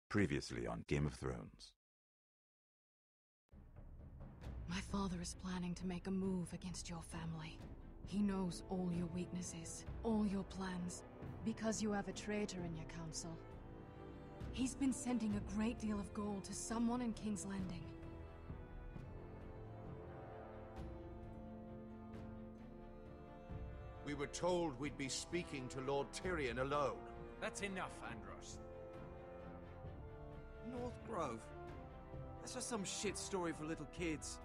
Previously on Game of Thrones. My father is planning to make a move against your family. He knows all your weaknesses, all your plans, because you have a traitor in your council. He's been sending a great deal of gold to someone in King's Landing. We were told we'd be speaking to Lord Tyrion alone. That's enough, Andros. North Grove? That's just some shit story for little kids.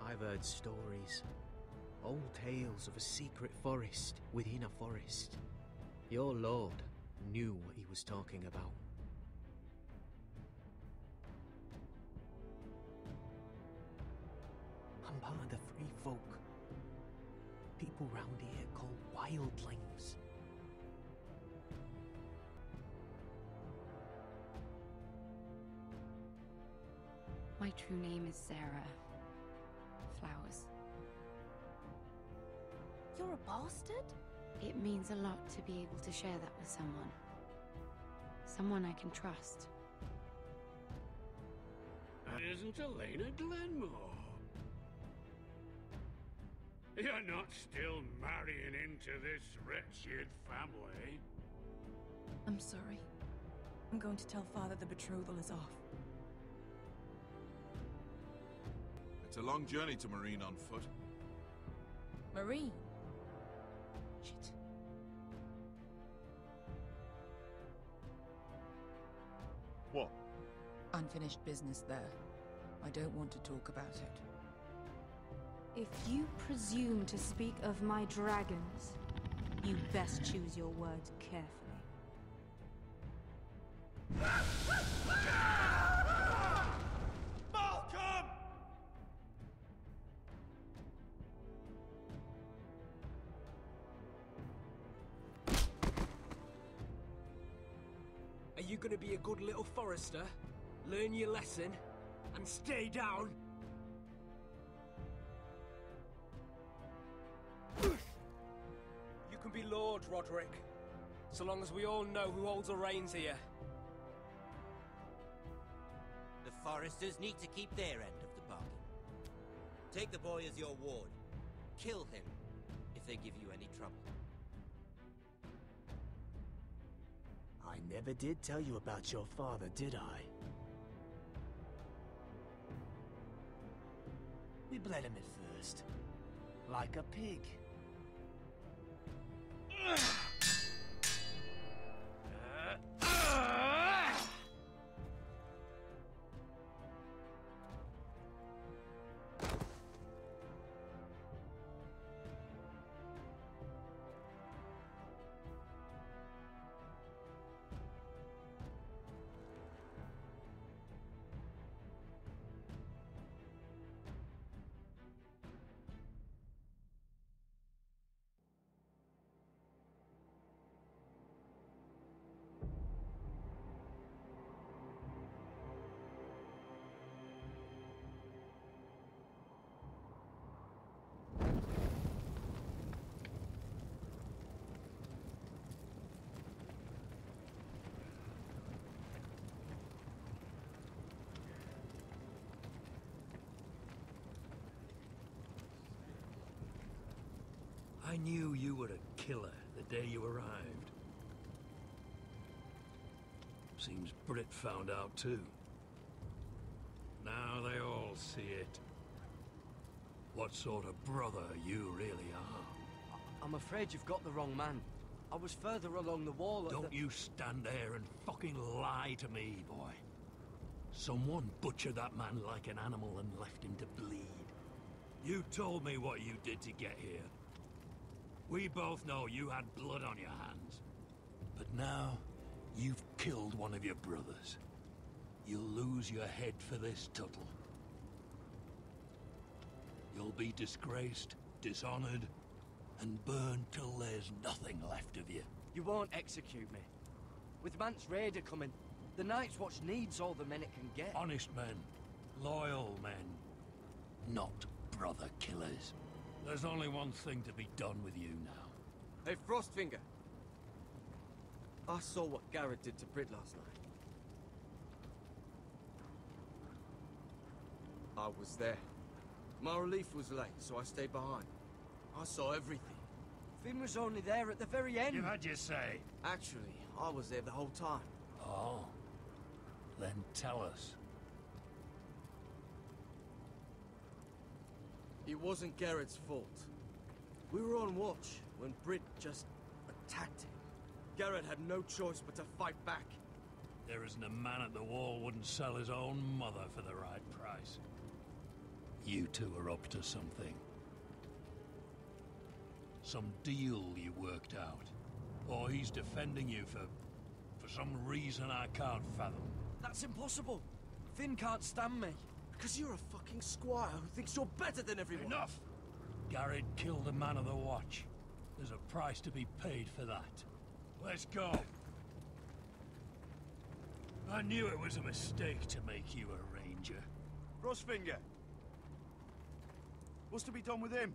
I've heard stories. Old tales of a secret forest within a forest. Your lord knew what he was talking about. I'm part of the free folk. People round here called wildlings. My true name is Sarah Flowers. You're a bastard? It means a lot to be able to share that with someone. Someone I can trust. That isn't Elena Glenmore. You're not still marrying into this wretched family. I'm sorry. I'm going to tell Father the betrothal is off. It's a long journey to Marine on foot. Marine? Shit. What? Unfinished business there. I don't want to talk about it. If you presume to speak of my dragons, you best choose your words carefully. Malcolm! Are you gonna be a good little forester? Learn your lesson? And stay down? You can be Lord, Roderick. So long as we all know who holds the reins here. The foresters need to keep their end of the bargain. Take the boy as your ward. Kill him if they give you any trouble. I never did tell you about your father, did I? We bled him at first. Like a pig. I knew you were a killer the day you arrived. Seems Brit found out too. Now they all see it. What sort of brother you really are. I'm afraid you've got the wrong man. I was further along the wall at Don't you stand there and fucking lie to me, boy. Someone butchered that man like an animal and left him to bleed. You told me what you did to get here. We both know you had blood on your hands. But now, you've killed one of your brothers. You'll lose your head for this, Tuttle. You'll be disgraced, dishonored, and burned till there's nothing left of you. You won't execute me. With Mance Raider coming, the Night's Watch needs all the men it can get. Honest men. Loyal men. Not brother killers. There's only one thing to be done with you now. Hey, Frostfinger. I saw what Garrett did to Brit last night. I was there. My relief was late, so I stayed behind. I saw everything. Finn was only there at the very end. You've had your say. Actually, I was there the whole time. Oh. Then tell us. It wasn't Garrett's fault. We were on watch when Britt just attacked him. Garrett had no choice but to fight back. There isn't a man at the wall wouldn't sell his own mother for the right price. You two are up to something. Some deal you worked out. Or he's defending you for some reason I can't fathom. That's impossible. Finn can't stand me. Because you're a fucking squire who thinks you're better than everyone. Enough! Garrett killed a man of the watch. There's a price to be paid for that. Let's go. I knew it was a mistake to make you a ranger. Frostfinger. What's to be done with him?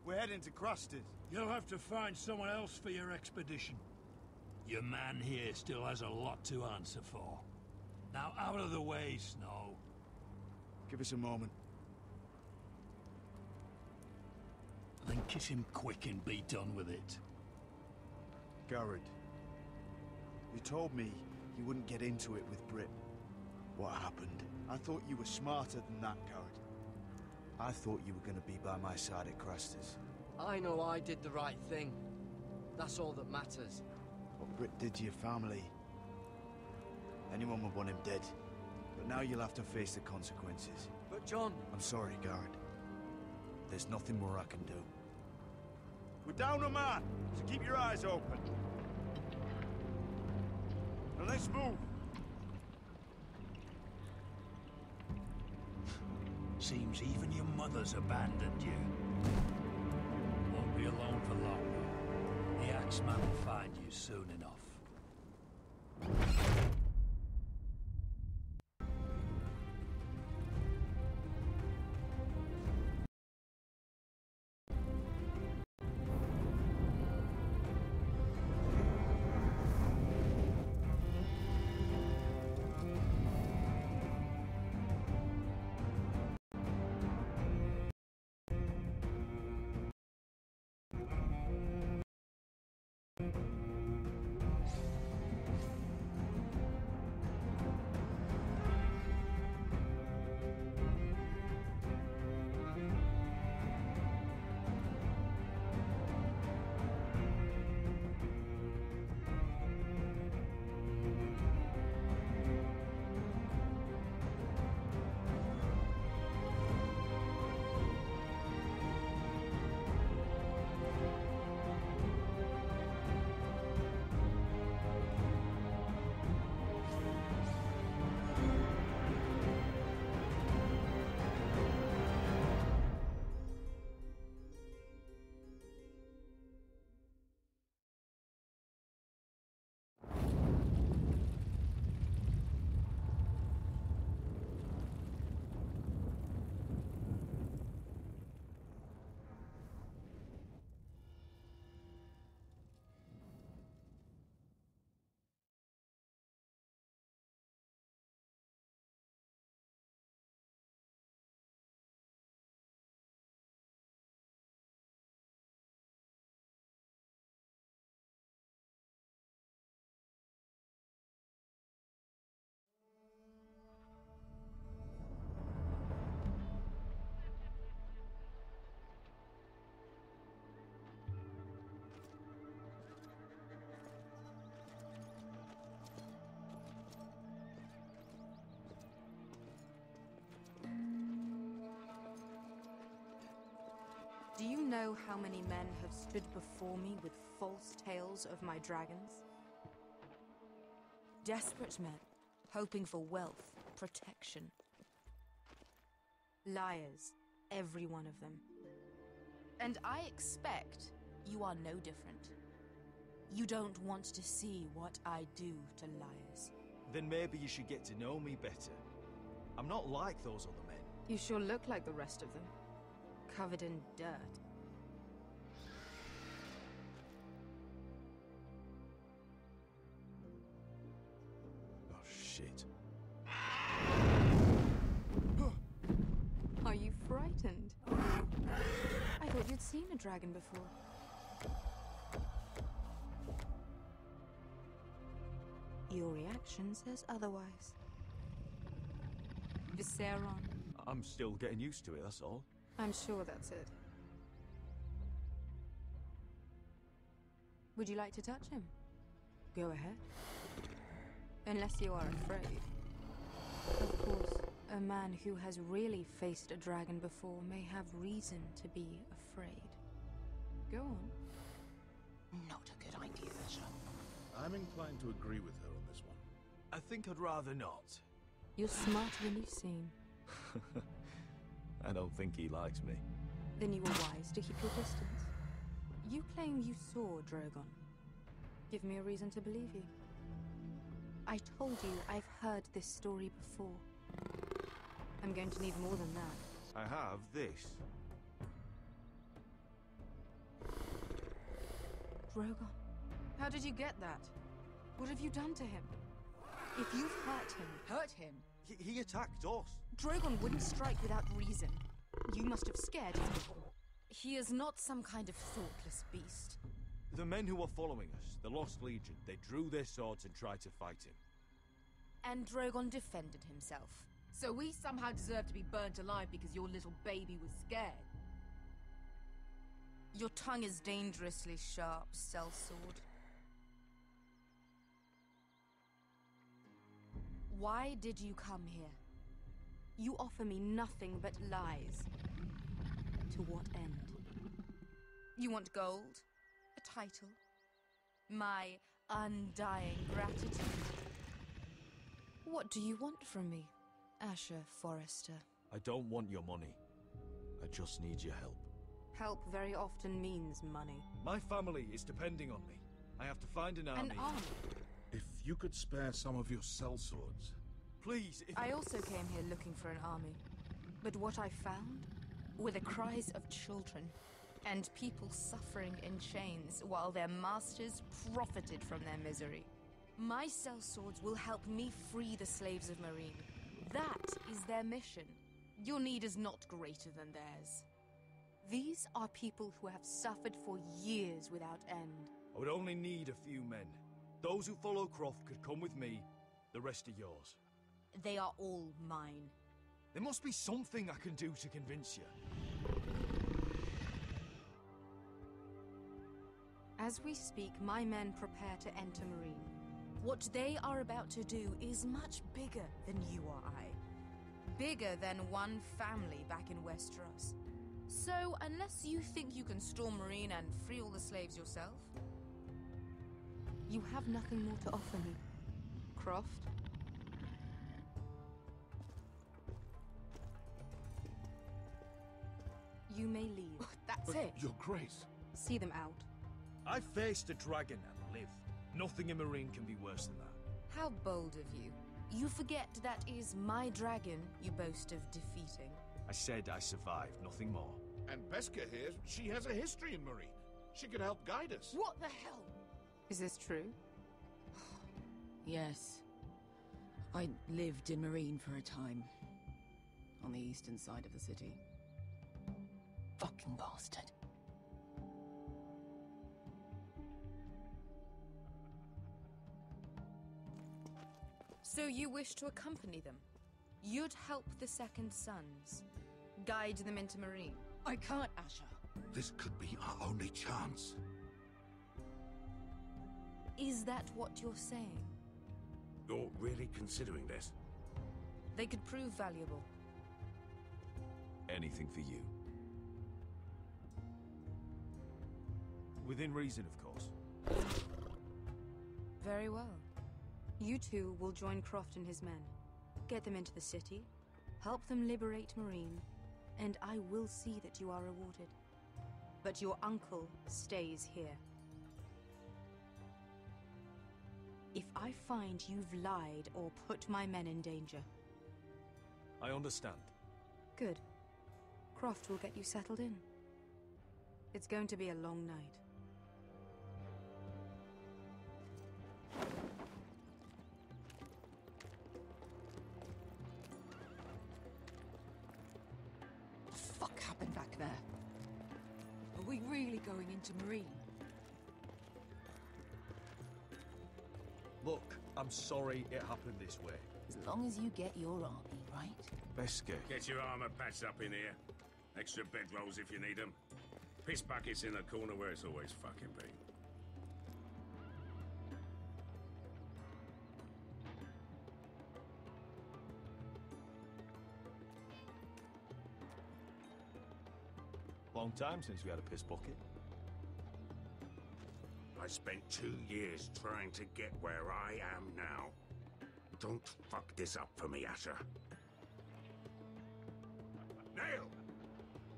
We're heading to Cruster's. You'll have to find someone else for your expedition. Your man here still has a lot to answer for. Now out of the way, Snow. Give us a moment. Then kiss him quick and be done with it. Garrett, you told me you wouldn't get into it with Britt. What happened? I thought you were smarter than that, Garrett. I thought you were going to be by my side at Cruster's. I know I did the right thing. That's all that matters. What Britt did to your family, anyone would want him dead. But now you'll have to face the consequences. But John... I'm sorry, Garrett. There's nothing more I can do. We're down a man, so keep your eyes open. Now let's move. Seems even your mother's abandoned you. Won't be alone for long, though. The Axeman will find you soon enough. Do you know how many men have stood before me with false tales of my dragons? Desperate men, hoping for wealth, protection. Liars, every one of them. And I expect you are no different. You don't want to see what I do to liars. Then maybe you should get to know me better. I'm not like those other men. You sure look like the rest of them. Covered in dirt. Oh, shit. frightened. I thought you'd seen a dragon before. Your reaction says otherwise. Viseron. I'm still getting used to it, that's all. I'm sure that's it. Would you like to touch him? Go ahead. Unless you are afraid. Of course, a man who has really faced a dragon before may have reason to be afraid. Go on. Not a good idea, sir. I'm inclined to agree with her on this one. I think I'd rather not. You're smarter than you seem. I don't think he likes me. Then you were wise to keep your distance. You claim you saw Drogon. Give me a reason to believe you. I told you I've heard this story before. I'm going to need more than that. I have this. Drogon, how did you get that? What have you done to him? If you've hurt him, He attacked us. Drogon wouldn't strike without reason. You must have scared him. He is not some kind of thoughtless beast. The men who were following us, the Lost Legion, they drew their swords and tried to fight him. And Drogon defended himself. So we somehow deserve to be burnt alive because your little baby was scared. Your tongue is dangerously sharp, sellsword. Why did you come here? You offer me nothing but lies. To what end? You want gold? A title? My undying gratitude? What do you want from me, Asher Forrester? I don't want your money. I just need your help. Help very often means money. My family is depending on me. I have to find an army. An army? If you could spare some of your sellswords. Please, if... I also came here looking for an army. But what I found were the cries of children and people suffering in chains while their masters profited from their misery. My sellswords will help me free the slaves of Marine. That is their mission. Your need is not greater than theirs. These are people who have suffered for years without end. I would only need a few men. Those who follow Croft could come with me. The rest are yours. They are all mine. There must be something I can do to convince you. As we speak, my men prepare to enter Marine. What they are about to do is much bigger than you or I. Bigger than one family back in Westeros. So, unless you think you can storm Marine and free all the slaves yourself, you have nothing more to offer me, Croft. You may leave. That's it. Your Grace. See them out. I faced a dragon and lived. Nothing in Marine can be worse than that. How bold of you. You forget that is my dragon you boast of defeating. I said I survived, nothing more. And Beskha here, she has a history in Marine. She could help guide us. What the hell? Is this true? Yes. I lived in Marine for a time. On the eastern side of the city. Fucking bastard. So you wish to accompany them? You'd help the Second Sons. Guide them into Marine. I can't, Asher. This could be our only chance. Is that what you're saying? You're really considering this? They could prove valuable. Anything for you. Within reason, of course. Very well. You two will join Croft and his men. Get them into the city, help them liberate Marine, and I will see that you are rewarded. But your uncle stays here. If I find you've lied or put my men in danger... I understand. Good. Croft will get you settled in. It's going to be a long night. Fuck. there. Are we really going into Marine? Look, I'm sorry it happened this way. As long as you get your army, right? Best get. Get your armor patched up in here. Extra bedrolls if you need them. Piss buckets in the corner where it's always fucking been. Long time since we had a piss bucket. I spent 2 years trying to get where I am now. Don't fuck this up for me, Asher. Nail!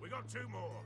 We got 2 more.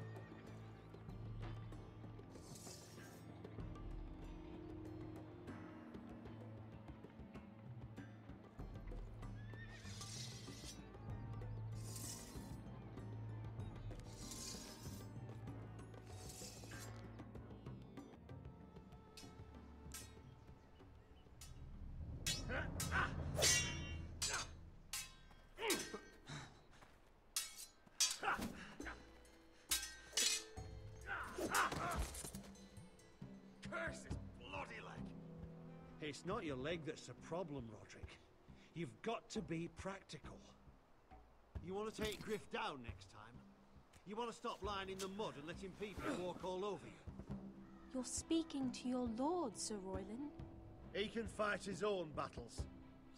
It's not your leg that's the problem, Roderick. You've got to be practical. You want to take Griff down next time? You want to stop lying in the mud and letting people walk all over you? You're speaking to your lord, Sir Royland. He can fight his own battles.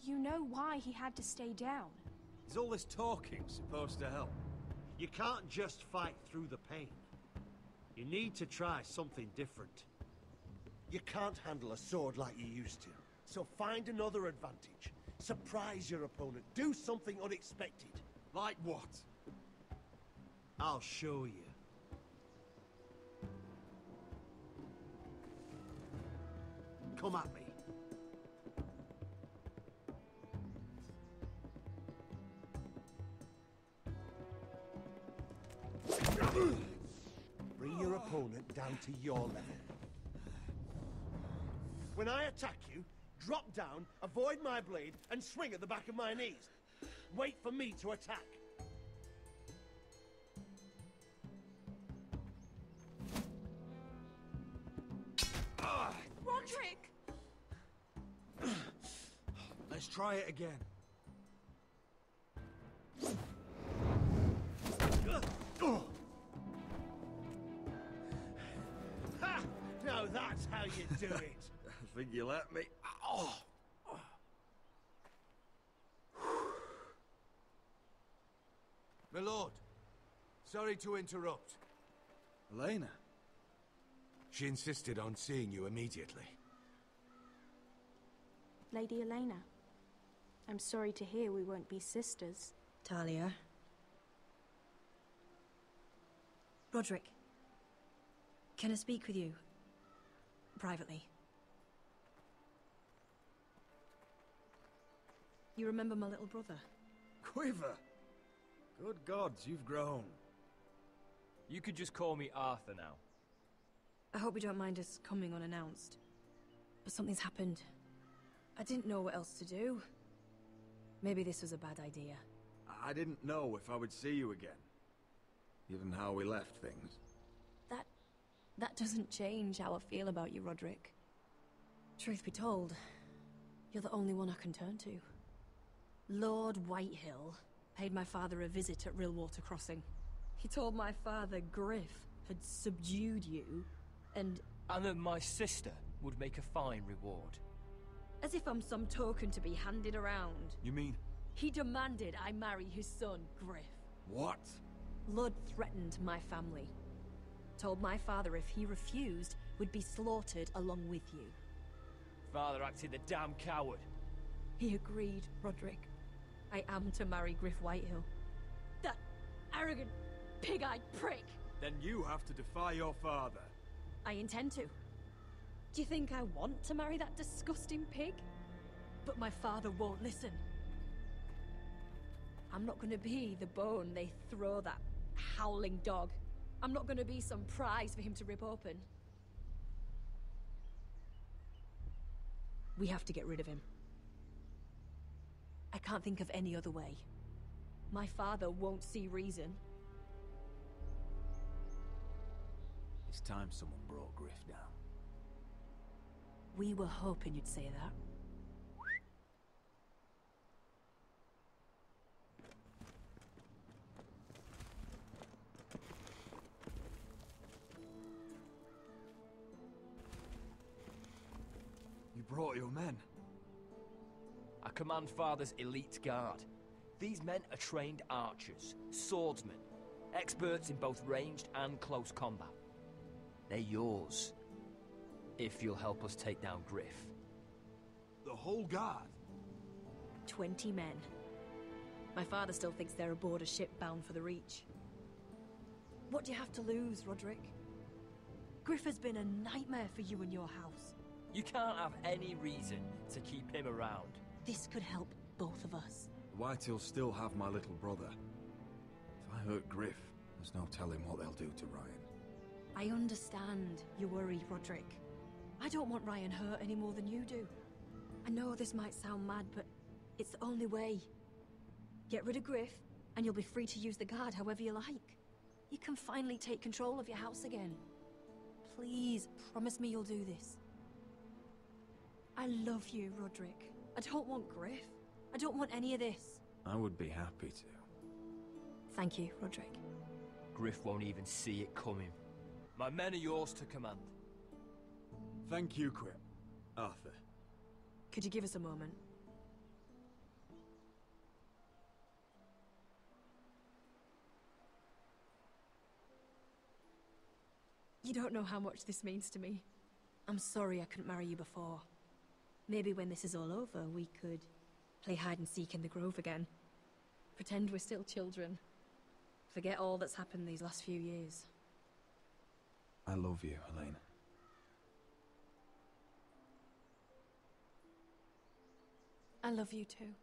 You know why he had to stay down. Is all this talking supposed to help? You can't just fight through the pain. You need to try something different. You can't handle a sword like you used to. So find another advantage. Surprise your opponent. Do something unexpected. Like what? I'll show you. Come at me. Bring your opponent down to your level. When I attack you, drop down, avoid my blade, and swing at the back of my knees. Wait for me to attack. Roderick! Let's try it again. Ha! Now that's how you do it. I think you let me. Oh. My lord, sorry to interrupt. Elena? She insisted on seeing you immediately. Lady Elena, I'm sorry to hear we won't be sisters. Talia. Roderick, can I speak with you? Privately. You remember my little brother? Quiver! Good gods, you've grown. You could just call me Arthur now. I hope you don't mind us coming unannounced. But something's happened. I didn't know what else to do. Maybe this was a bad idea. I didn't know if I would see you again. Given how we left things. That doesn't change how I feel about you, Roderick. Truth be told, you're the only one I can turn to. Lord Whitehill paid my father a visit at Rillwater Crossing. He told my father Griff had subdued you, and that my sister would make a fine reward. as if I'm some token to be handed around. You mean? He demanded I marry his son, Griff. What? Lud threatened my family. Told my father if he refused, would be slaughtered along with you. Father acted the damn coward. He agreed, Roderick. I am to marry Griff Whitehill. That arrogant, pig-eyed prick! Then you have to defy your father. I intend to. Do you think I want to marry that disgusting pig? But my father won't listen. I'm not gonna be the bone they throw that howling dog. I'm not gonna be some prize for him to rip open. We have to get rid of him. I can't think of any other way. My father won't see reason. It's time someone brought Griff down. We were hoping you'd say that. You brought your men. I command Father's elite guard. These men are trained archers, swordsmen, experts in both ranged and close combat. They're yours, if you'll help us take down Griff. The whole guard? 20 men. My father still thinks they're aboard a ship bound for the Reach. What do you have to lose, Roderick? Griff has been a nightmare for you and your house. You can't have any reason to keep him around. This could help both of us. The Whitehills still have my little brother. If I hurt Griff, there's no telling what they'll do to Ryan. I understand your worry, Roderick. I don't want Ryan hurt any more than you do. I know this might sound mad, but it's the only way. Get rid of Griff, and you'll be free to use the guard however you like. You can finally take control of your house again. Please, promise me you'll do this. I love you, Roderick. I don't want Griff. I don't want any of this. I would be happy to. Thank you, Roderick. Griff won't even see it coming. My men are yours to command. Thank you, Quip. Arthur. Could you give us a moment? You don't know how much this means to me. I'm sorry I couldn't marry you before. Maybe when this is all over, we could play hide and seek in the grove again. Pretend we're still children. Forget all that's happened these last few years. I love you, Helena. I love you too.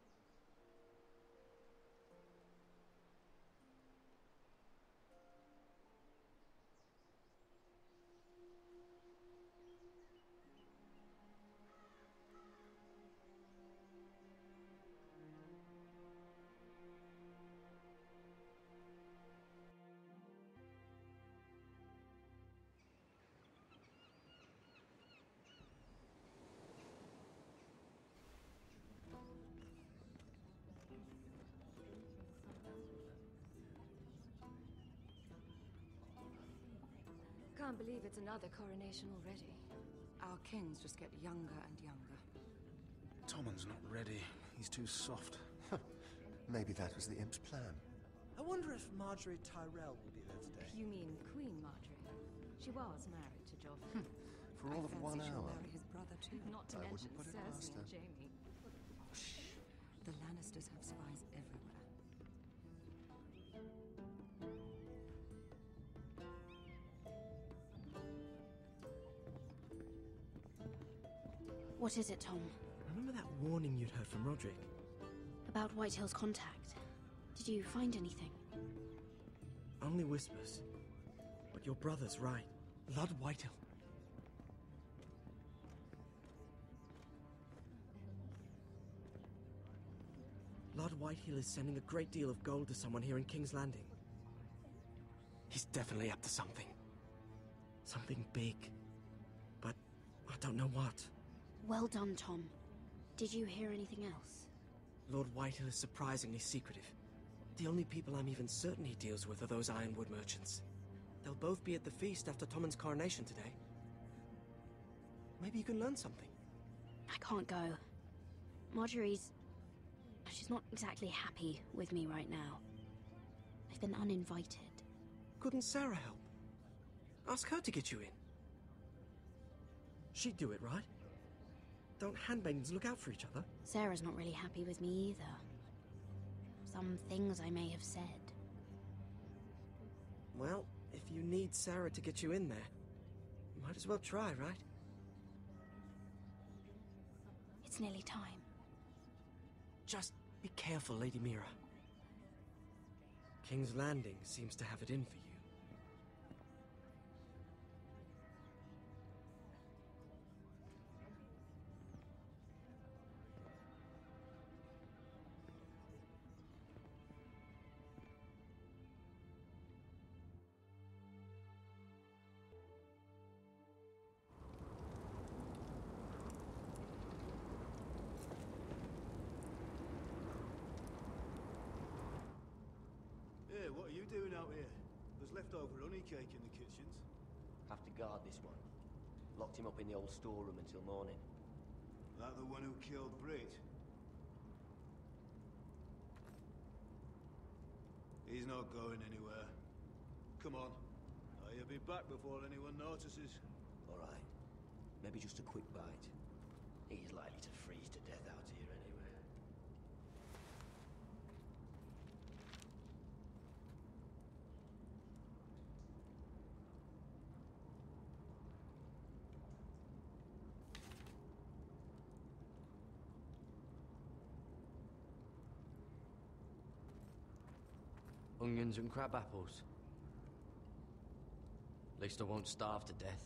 Can't believe it's another coronation already. Our kings just get younger and younger. Tommen's not ready. He's too soft. Maybe that was the imp's plan. I wonder if Marjorie Tyrell will be there today. You mean Queen Marjorie? She was married to Joffrey. For all of 1 she'll hour. marry his brother too. Not to I mention wouldn't put it past Cersei and her. Jaime. Shh. The Lannisters have spies everywhere. What is it, Tom? Remember that warning you'd heard from Roderick? About Whitehill's contact. Did you find anything? Only whispers. But your brother's right. Lord Whitehill. Lord Whitehill is sending a great deal of gold to someone here in King's Landing. He's definitely up to something. Something big. But I don't know what. Well done, Tom. Did you hear anything else? Lord Whitehill is surprisingly secretive. The only people I'm even certain he deals with are those ironwood merchants. They'll both be at the feast after Tommen's coronation today. Maybe you can learn something. I can't go. She's not exactly happy with me right now. I've been uninvited. Couldn't Sarah help? Ask her to get you in. She'd do it, right? Don't handmaidens look out for each other? Sarah's not really happy with me either. Some things I may have said. Well, if you need Sarah to get you in there, you might as well try, right? It's nearly time. Just be careful, Lady Mira. King's Landing seems to have it in for you. leftover honey cake in the kitchens. Have to guard this one. Locked him up in the old storeroom until morning. That the one who killed Brit? He's not going anywhere. Come on. I'll be back before anyone notices. All right. Maybe just a quick bite. He's likely to freeze to death out here anyway. Onions and crab apples. At least I won't starve to death.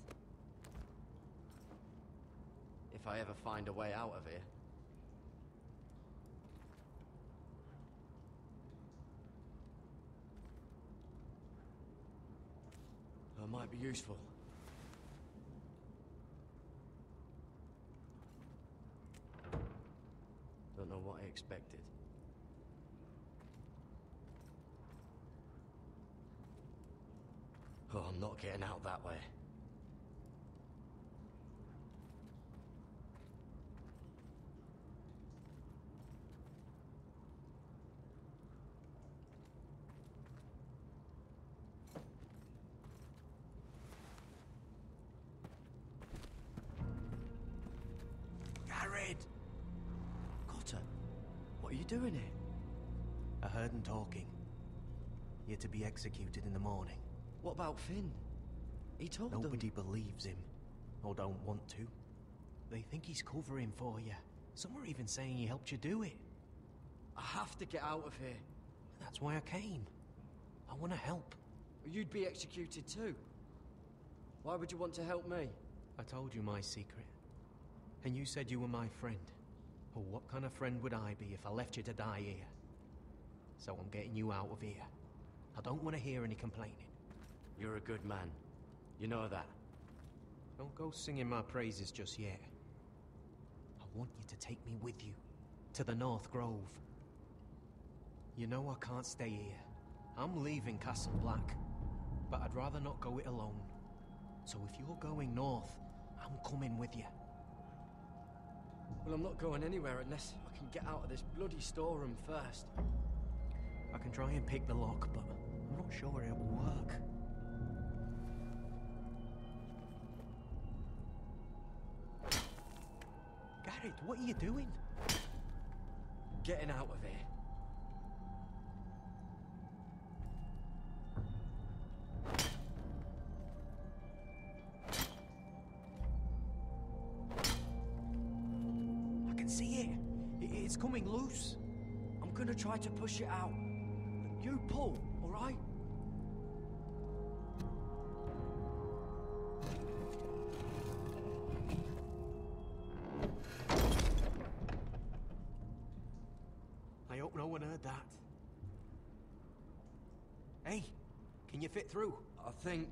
If I ever find a way out of here. That might be useful. Don't know what I expected. Oh, I'm not getting out that way. Garrett! Cotter, what are you doing here? I heard them talking. You're to be executed in the morning. What about Finn? He told them... Nobody believes him, or don't want to. They think he's covering for you. Some are even saying he helped you do it. I have to get out of here. That's why I came. I want to help. You'd be executed too. Why would you want to help me? I told you my secret. And you said you were my friend. Well, what kind of friend would I be if I left you to die here? So I'm getting you out of here. I don't want to hear any complaining. You're a good man. You know that. Don't go singing my praises just yet. I want you to take me with you. To the North Grove. You know I can't stay here. I'm leaving Castle Black. But I'd rather not go it alone. So if you're going north, I'm coming with you. Well, I'm not going anywhere unless I can get out of this bloody storeroom first. I can try and pick the lock, but I'm not sure it will work. Garrett, what are you doing? Getting out of here. I can see it. It's coming loose. I'm gonna try to push it out. You pull, all right? I hope no one heard that. Hey, can you fit through? I think...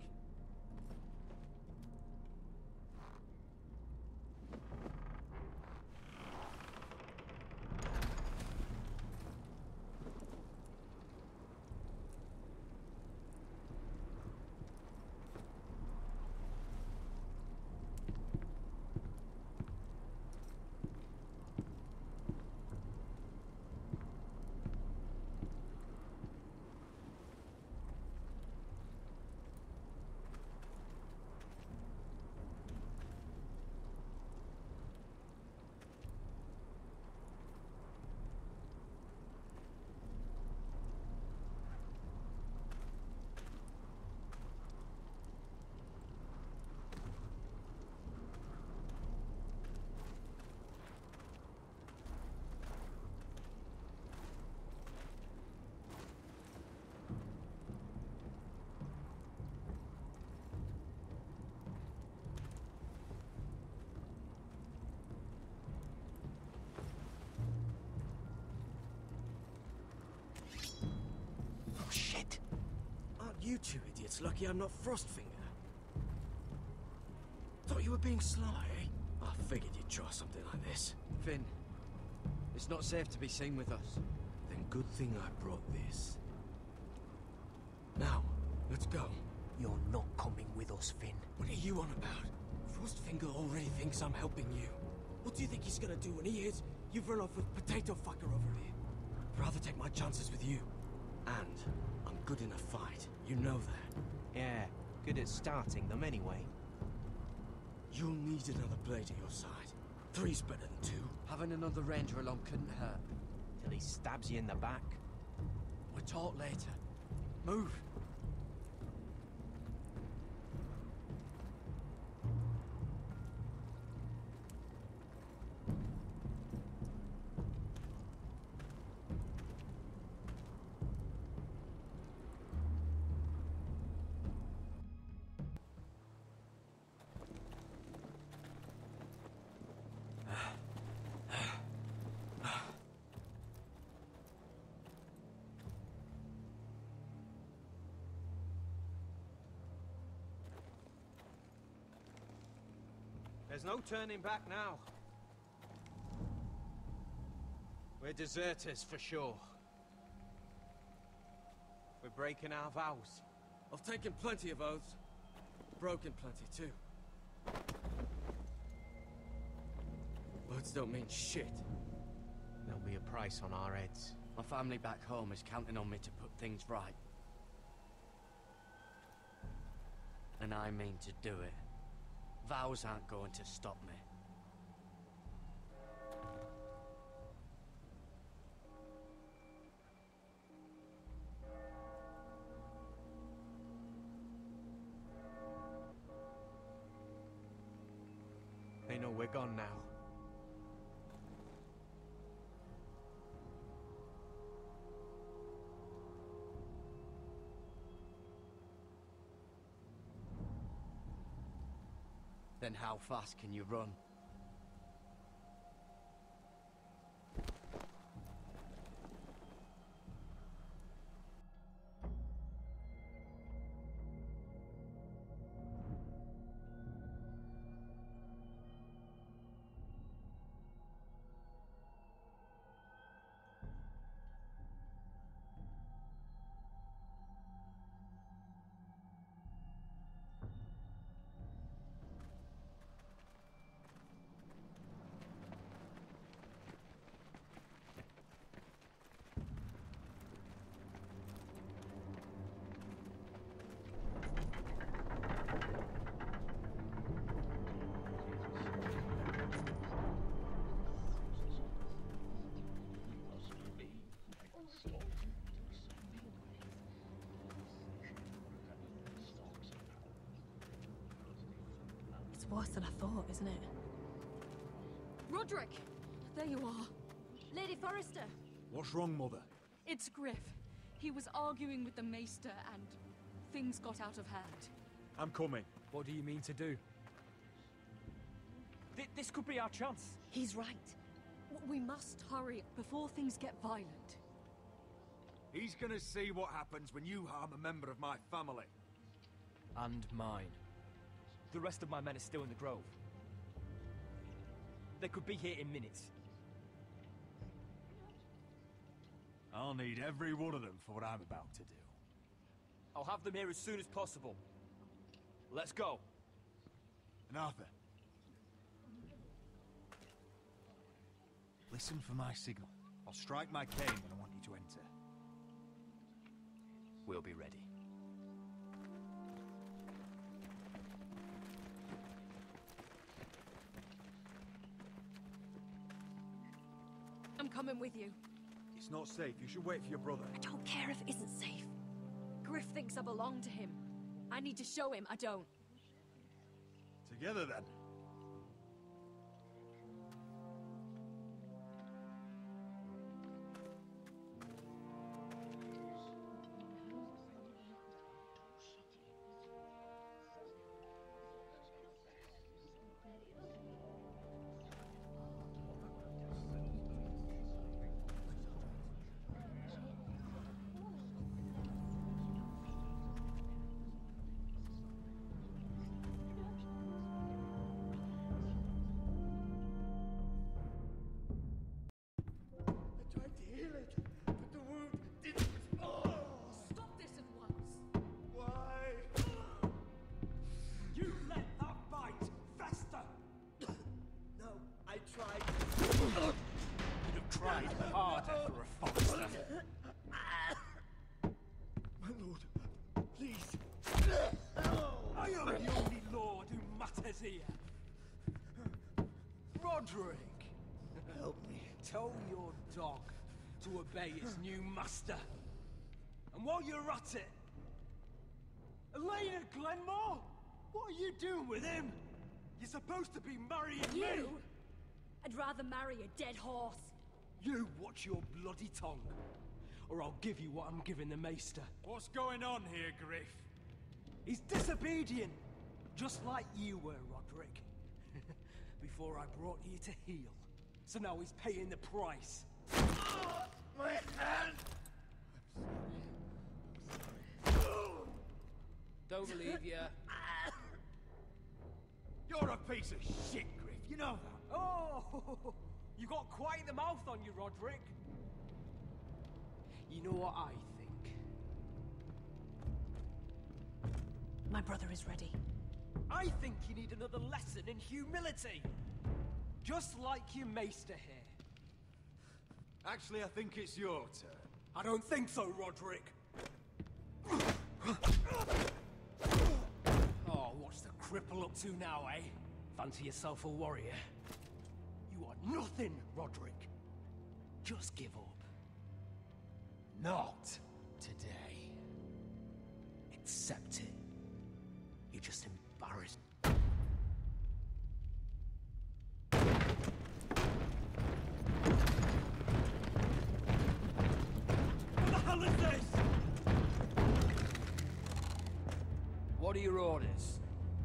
You two idiots lucky I'm not Frostfinger. Thought you were being sly, eh? I figured you'd try something like this. Finn, it's not safe to be seen with us. Then good thing I brought this. Now, Let's go. You're not coming with us, Finn. What are you on about? Frostfinger already thinks I'm helping you. What do you think he's gonna do when he hears you've run off with Potato Fucker over here? I'd rather take my chances with you. And I'm good in a fight. You know that. Yeah, good at starting them anyway. You'll need another blade at your side. 3's better than 2. Having another ranger along couldn't hurt. Till he stabs you in the back. We'll talk later. Move. There's no turning back now. We're deserters for sure. We're breaking our vows. I've taken plenty of oaths. Broken plenty too. Words don't mean shit. There'll be a price on our heads. My family back home is counting on me to put things right. And I mean to do it. Vows aren't going to stop me. They know we're gone now. Then how fast can you run? Worse than I thought, isn't it? Roderick! There you are. Lady Forrester. What's wrong, Mother? It's Griff. He was arguing with the Maester and things got out of hand. I'm coming. What do you mean to do? This could be our chance. He's right. We must hurry before things get violent. He's gonna see what happens when you harm a member of my family. And mine. The rest of my men are still in the grove. They could be here in minutes. I'll need every one of them for what I'm about to do. I'll have them here as soon as possible. Let's go. And Arthur. Listen for my signal. I'll strike my cane when I want you to enter. We'll be ready. I'm coming with you. It's not safe. You should wait for your brother. I don't care if it isn't safe. Griff thinks I belong to him. I need to show him I don't. Together, then. harder for a foster. My lord, please. I am the only lord who matters here. Roderick, Help me. tell your dog to obey its new master. And while you're at it, Elena Glenmore, what are you doing with him? You're supposed to be marrying me. You? I'd rather marry a dead horse. You watch your bloody tongue, or I'll give you what I'm giving the Maester. What's going on here, Griff? He's disobedient, just like you were, Roderick. Before I brought you to heel. So now he's paying the price. My hand! Don't believe you. You're a piece of shit, Griff. You know that. Oh, you got quite the mouth on you, Roderick. You know what I think? My brother is ready. I think you need another lesson in humility. Just like your Maester here. Actually, I think it's your turn. I don't think so, Roderick. Oh, what's the cripple up to now, eh? Fancy yourself a warrior? You are nothing, Roderick. Just give up. Not today. Accept it. You're just embarrassed. What the hell is this? What are your orders?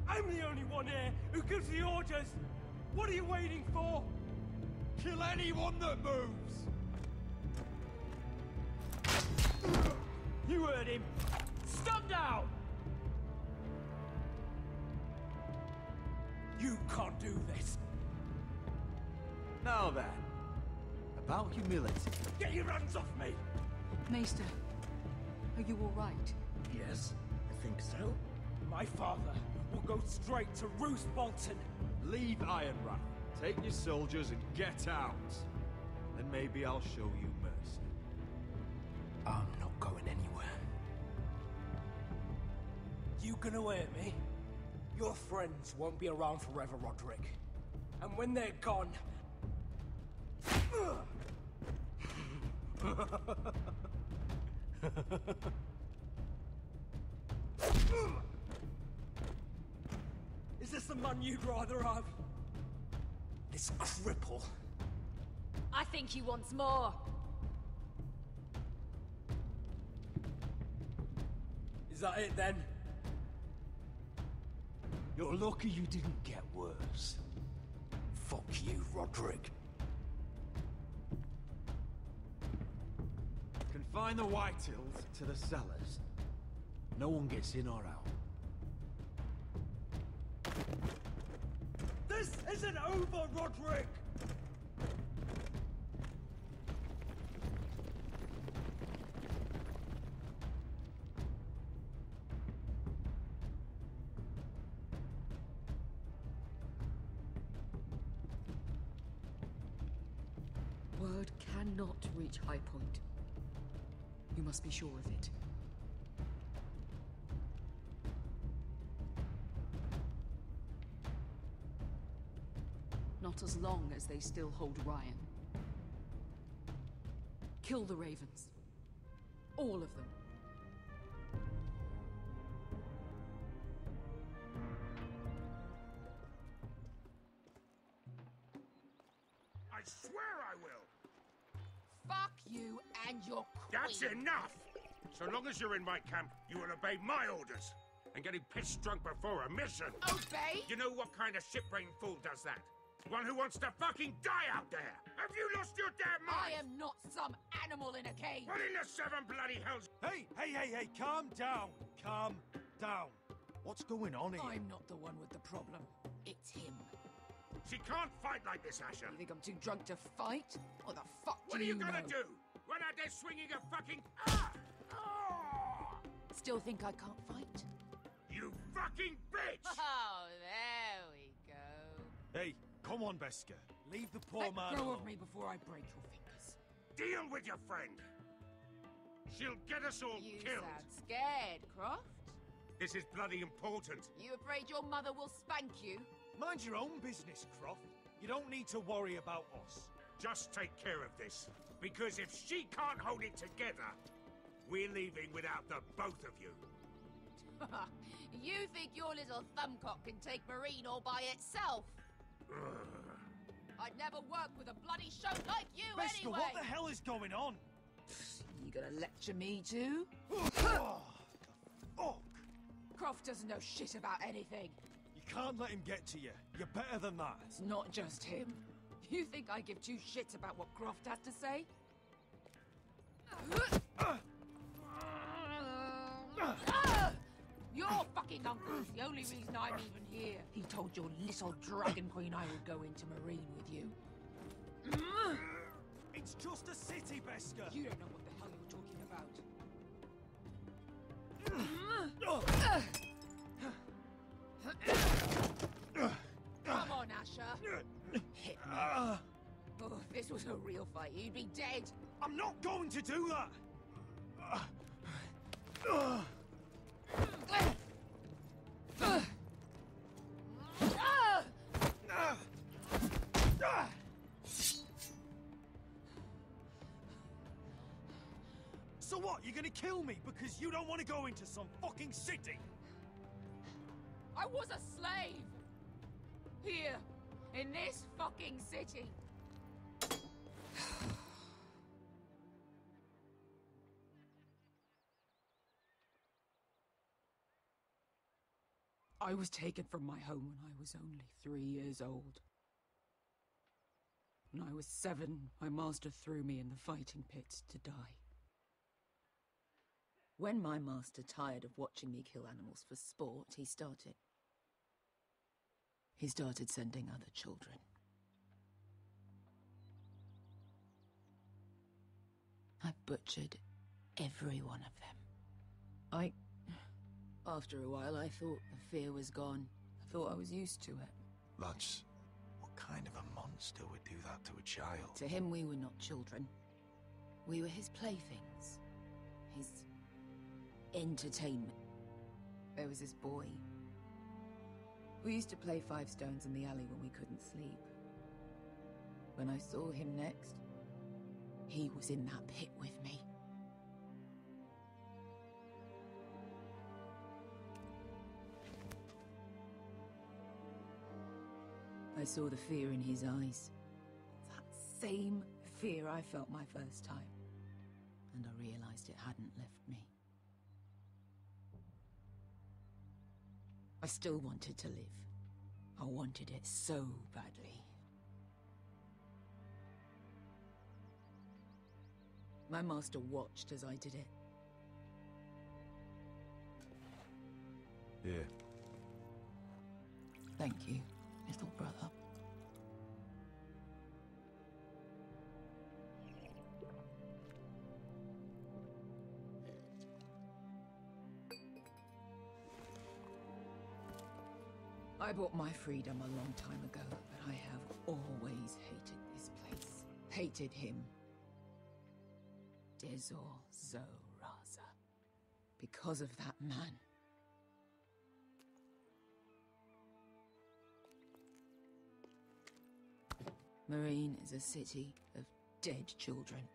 I'm the only one here who gives the orders. What are you waiting for? Kill anyone that moves! You heard him. Stop now! You can't do this. Now then, about humility. Get your hands off me! Maester, are you all right? Yes, I think so. My father will go straight to Roose Bolton. Leave Ironrath. Take your soldiers and get out. Then maybe I'll show you mercy. I'm not going anywhere. You gonna hear me? Your friends won't be around forever, Roderick. And when they're gone... Is this the man you'd rather have? This cripple? I think he wants more. Is that it then? You're lucky you didn't get worse. Fuck you, Roderick. Confine the Whitehills to the cellars. No one gets in or out. This isn't over, Roderick! Word cannot reach High Point. You must be sure of it. Not as long as they still hold Ryan. Kill the Ravens. All of them. I swear I will! Fuck you and your queen. That's enough! So long as you're in my camp, you will obey my orders. And getting pissed drunk before a mission. Obey? You know what kind of shit-brained fool does that? One who wants to fucking die out there! Have you lost your damn mind? I am not some animal in a cage. What in the seven bloody hells? Hey, calm down. Calm down. What's going on here? I'm not the one with the problem. It's him. She can't fight like this, Asher. You think I'm too drunk to fight? What the fuck What do are you know? gonna do? Run out there swinging a fucking... Ah! Oh! Still think I can't fight? You fucking bitch! Oh, there we go. Hey, come on, Beska. Leave the poor Let man go alone. of me before I break your fingers. Deal with your friend. She'll get us all You killed. sound scared, Croft. This is bloody important. You afraid your mother will spank you? Mind your own business, Croft. You don't need to worry about us. Just take care of this. Because if she can't hold it together, we're leaving without the both of you. You think your little thumbcock can take Marine all by itself? I'd never work with a bloody show like you Beskar, anyway! what the hell is going on? You gonna lecture me too? Oh, Croft doesn't know shit about anything. you can't let him get to you. You're better than that. It's not just him. You think I give two shits about what Croft has to say? Your fucking uncle's the only reason I'm even here. He told your little dragon queen I would go into Marine with you. It's just a city, Beskar. You don't know what the hell you're talking about. Come on, Asher. Hit me. Oh, if this was a real fight, you'd be dead. I'm not going to do that. So what, you're gonna kill me because you don't want to go into some fucking city? I was a slave! Here, in this fucking city. I was taken from my home when I was only 3 years old. When I was 7, my master threw me in the fighting pits to die. When my master tired of watching me kill animals for sport, he started sending other children. I butchered every one of them. After a while, I thought the fear was gone. I thought I was used to it. Lads, what kind of a monster would do that to a child? To him, we were not children. We were his playthings. His entertainment. There was this boy. We used to play 5 stones in the alley when we couldn't sleep. When I saw him next, he was in that pit with me. I saw the fear in his eyes. That same fear I felt my first time. And I realized it hadn't left me. I still wanted to live. I wanted it so badly. My master watched as I did it. Here. Thank you, little brother. I bought my freedom a long time ago, but I have always hated this place. Hated him. Dezor Zoraza. Because of that man. Marine is a city of dead children.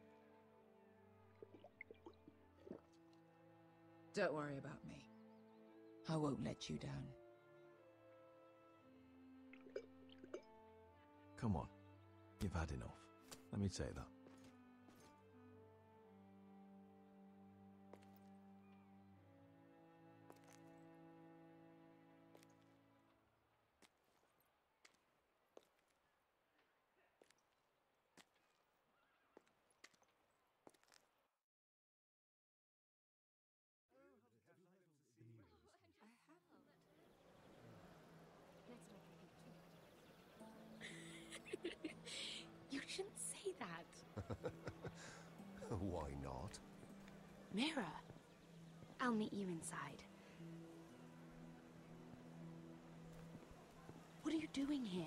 Don't worry about me. I won't let you down. Come on. You've had enough. Let me say that. You shouldn't say that. Why not? Mira, I'll meet you inside. What are you doing here?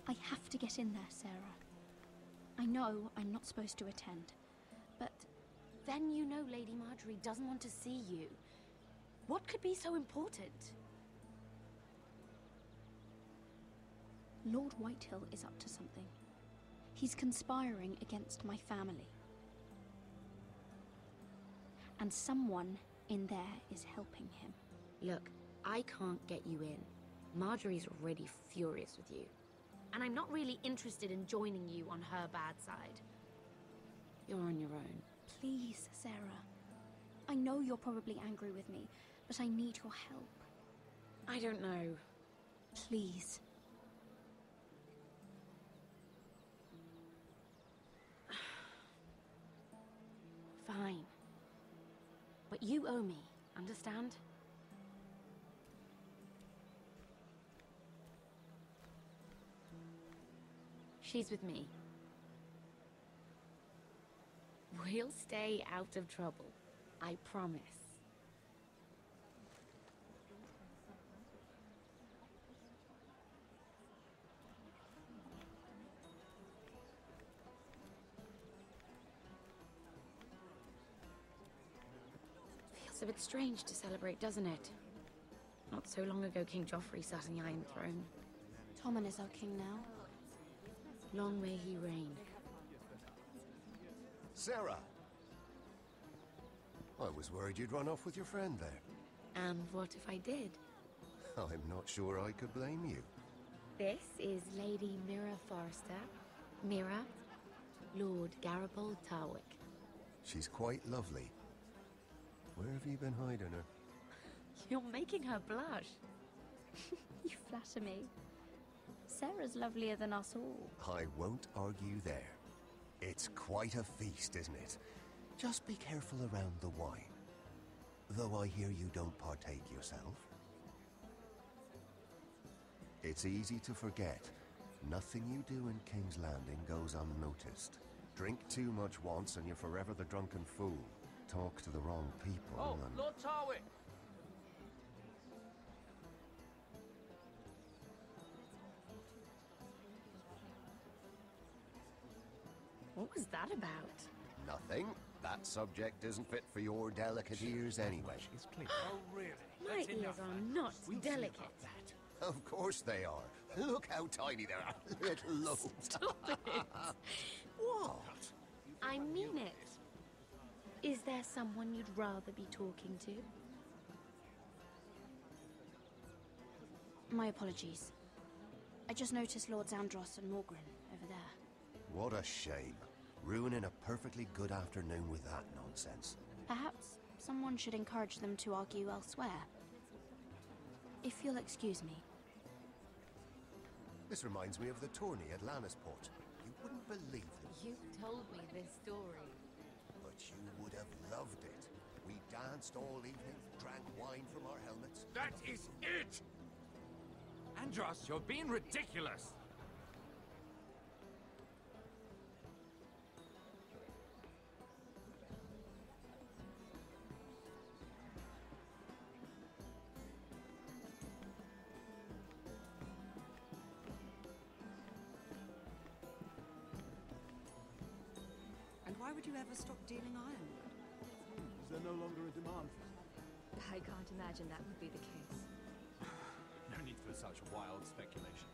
I have to get in there, Sarah. I know I'm not supposed to attend, but then you know Lady Marjorie doesn't want to see you. What could be so important? Lord Whitehill is up to something. He's conspiring against my family. And someone in there is helping him. Look, I can't get you in. Marjorie's already furious with you. And I'm not really interested in joining you on her bad side. You're on your own. Please, Sarah. I know you're probably angry with me, but I need your help. I don't know. Please. Fine. But you owe me, understand? She's with me. We'll stay out of trouble. I promise. Feels a bit strange to celebrate, doesn't it? Not so long ago, King Joffrey sat on the Iron Throne. Tommen is our king now. Long may he reign. Sarah! I was worried you'd run off with your friend there. And what if I did? I'm not sure I could blame you. This is Lady Mira Forrester. Mira, Lord Garibald Tarwick. She's quite lovely. Where have you been hiding her? You're making her blush. You flatter me. Sarah's lovelier than us all. I won't argue there. It's quite a feast, isn't it? Just be careful around the wine. Though I hear you don't partake yourself. It's easy to forget. Nothing you do in King's Landing goes unnoticed. Drink too much once and you're forever the drunken fool. Talk to the wrong people and... Lord Tarwick! What was that about? Nothing. That subject isn't fit for your delicate ears anyway. Oh, really? My ears are not delicate. Of course they are. Look how tiny they are. Little lobes. Stop it. What? I mean it. Is there someone you'd rather be talking to? My apologies. I just noticed Lords Andros and Morgren over there. What a shame. Ruining a perfectly good afternoon with that nonsense. Perhaps someone should encourage them to argue elsewhere. If you'll excuse me. This reminds me of the tourney at Lannisport. You wouldn't believe it. You told me this story. But you would have loved it. We danced all evening, drank wine from our helmets. That is it! Andros, you're being ridiculous! Why would you ever stop dealing ironwood? Is there no longer a demand for it? I can't imagine that would be the case. No need for such wild speculation.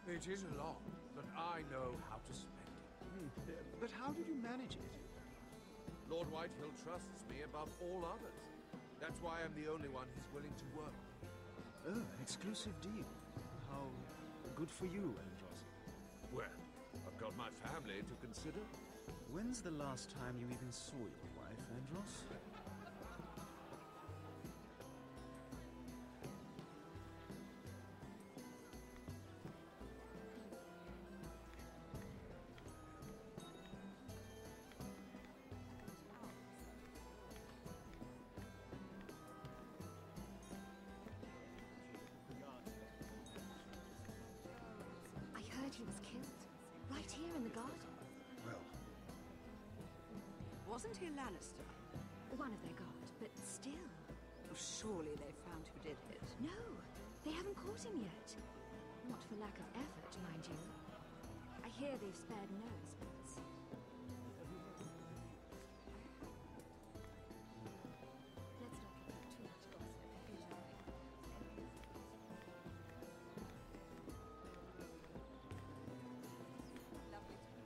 It is a lot, but I know how to spend it. But how did you manage it? Lord Whitehill trusts me above all others. That's why I'm the only one he's willing to work with. Oh, exclusive deal. How good for you, Andros. Well, I've got my family to consider. When's the last time you even saw your wife, Andros? He was killed. Right here in the garden. Well, Wasn't he a Lannister? One of their guard, but still. Oh, surely they found who did it. No, they haven't caught him yet. Not for lack of effort, mind you. I hear they've spared no expense. Let's not get too much gossip.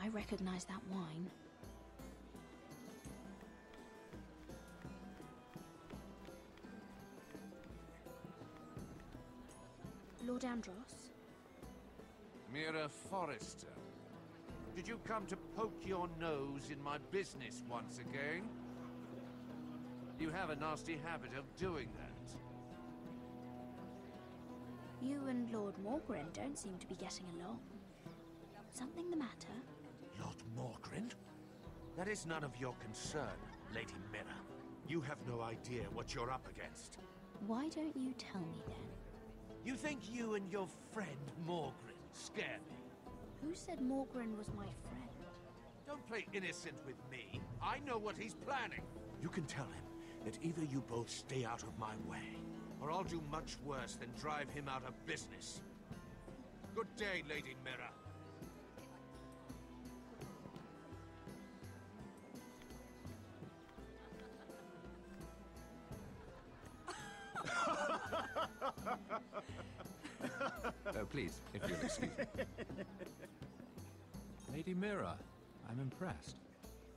I recognize that wine. Lord Andros? Mira Forrester, did you come to poke your nose in my business once again? You have a nasty habit of doing that. You and Lord Morgren don't seem to be getting along. Something the matter? Lord Morgren? That is none of your concern, Lady Mira. You have no idea what you're up against. Why don't you tell me then? You think you and your friend Morgren scare me? Who said Morgren was my friend? Don't play innocent with me. I know what he's planning. You can tell him that either you both stay out of my way, or I'll do much worse than drive him out of business. Good day, Lady Mira. Please, if you'll excuse me. Lady Mira, I'm impressed.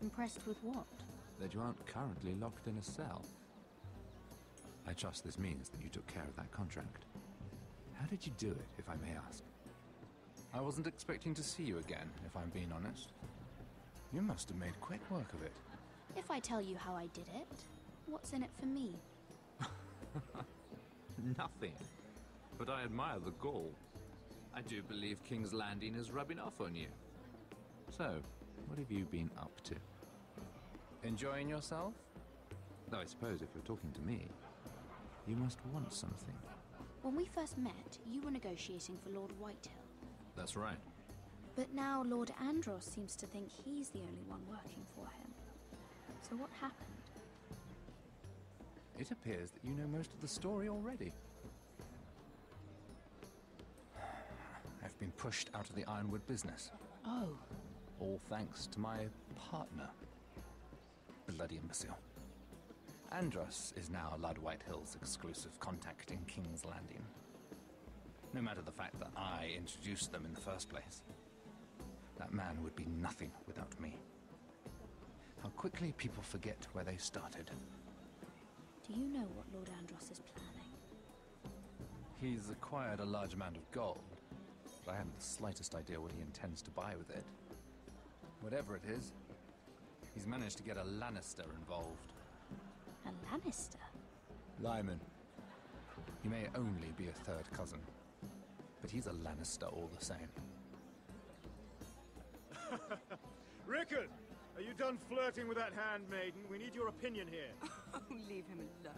Impressed with what? That you aren't currently locked in a cell. I trust this means that you took care of that contract. How did you do it, if I may ask? I wasn't expecting to see you again, if I'm being honest. You must have made quick work of it. If I tell you how I did it, what's in it for me? Nothing. But I admire the gall. I do believe King's Landing is rubbing off on you. So, what have you been up to? Enjoying yourself? Though I suppose if you're talking to me, you must want something. When we first met, you were negotiating for Lord Whitehill. That's right. But now Lord Andros seems to think he's the only one working for him. So what happened? It appears that you know most of the story already. I've been pushed out of the Ironwood business. Oh. All thanks to my partner. Bloody imbecile. Andros is now Lord Whitehill's exclusive contact in King's Landing. No matter the fact that I introduced them in the first place. That man would be nothing without me. How quickly people forget where they started. Do you know what Lord Andros is planning? He's acquired a large amount of gold, but I haven't the slightest idea what he intends to buy with it. Whatever it is, he's managed to get a Lannister involved. A Lannister? Lyman. He may only be a third cousin, but he's a Lannister all the same. Rickard, are you done flirting with that handmaiden? We need your opinion here. Oh, leave him alone.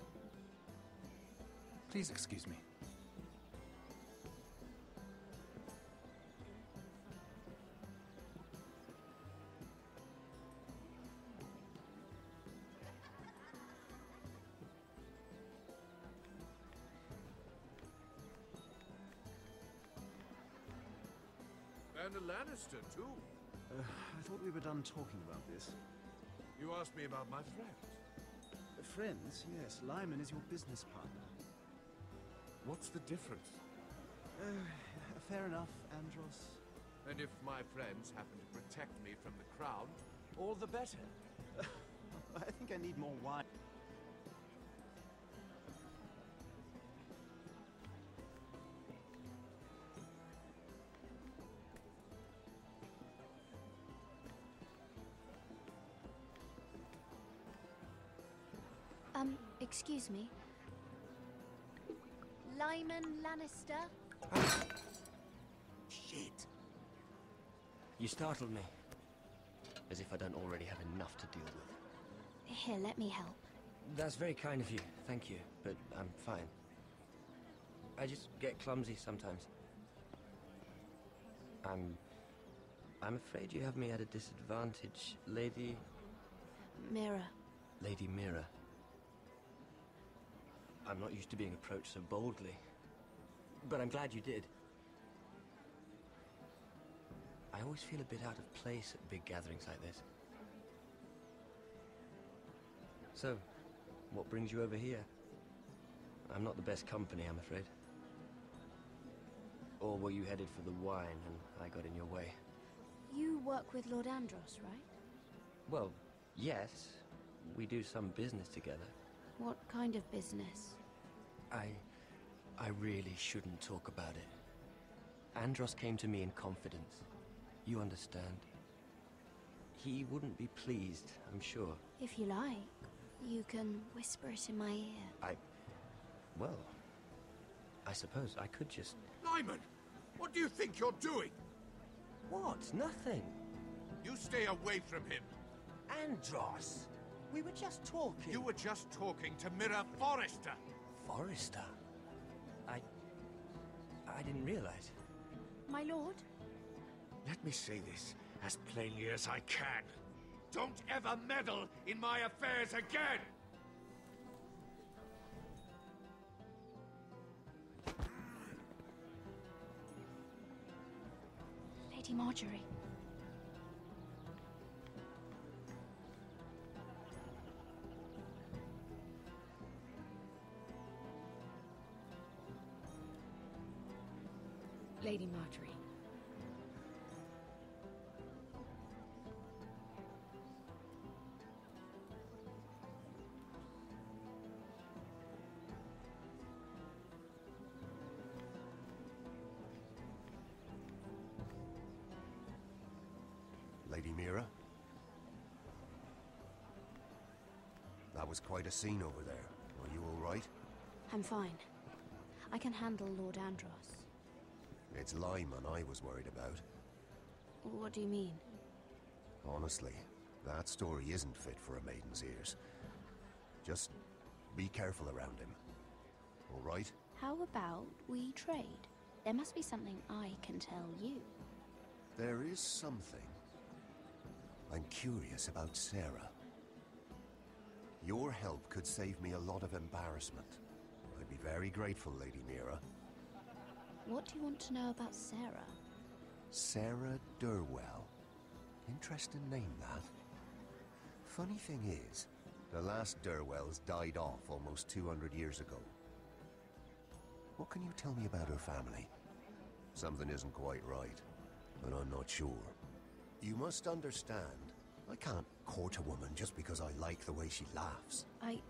Please excuse me. And a Lannister, too. I thought we were done talking about this. You asked me about my friends. Friends, yes. Lyman is your business partner. What's the difference? Fair enough, Andros. And if my friends happen to protect me from the crown, all the better. I think I need more wine. Excuse me. Lyman Lannister? Shit. You startled me. As if I don't already have enough to deal with. Here, let me help. That's very kind of you, thank you, but I'm fine. I just get clumsy sometimes. I'm afraid you have me at a disadvantage, Lady... Mira. Lady Mira. I'm not used to being approached so boldly, but I'm glad you did. I always feel a bit out of place at big gatherings like this. So, what brings you over here? I'm not the best company, I'm afraid. Or were you headed for the wine and I got in your way? You work with Lord Andros, right? Well, yes. We do some business together. What kind of business? I really shouldn't talk about it. Andros came to me in confidence. You understand. He wouldn't be pleased, I'm sure. If you like, you can whisper it in my ear. Well, I suppose I could just... Lyman! What do you think you're doing? What? Nothing. You stay away from him. Andros! We were just talking. You were just talking to Mira Forrester. Forrester? I didn't realize. My lord? Let me say this as plainly as I can. Don't ever meddle in my affairs again! Lady Marjorie. Lady Marjorie. Lady Mira? That was quite a scene over there. Are you all right? I'm fine. I can handle Lord Andros. It's Lyman I was worried about. What do you mean? Honestly, that story isn't fit for a maiden's ears. Just be careful around him. All right? How about we trade? There must be something I can tell you. There is something. I'm curious about Sarah. Your help could save me a lot of embarrassment. I'd be very grateful, Lady Mira. What do you want to know about Sarah? Sarah Durwell. Interesting name, that. Funny thing is, the last Durwells died off almost 200 years ago. What can you tell me about her family? Something isn't quite right, but I'm not sure. You must understand, I can't court a woman just because I like the way she laughs. I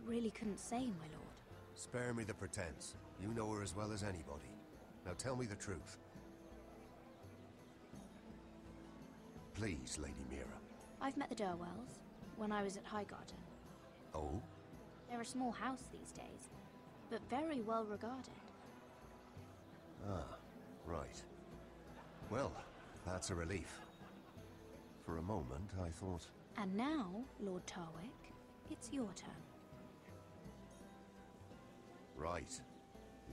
really couldn't say, my lord. Spare me the pretense. You know her as well as anybody. Now tell me the truth. Please, Lady Mira. I've met the Durwells when I was at Highgarden. Oh? They're a small house these days, but very well regarded. Ah, right. Well, that's a relief. For a moment, I thought... And now, Lord Tarwick, it's your turn. Right.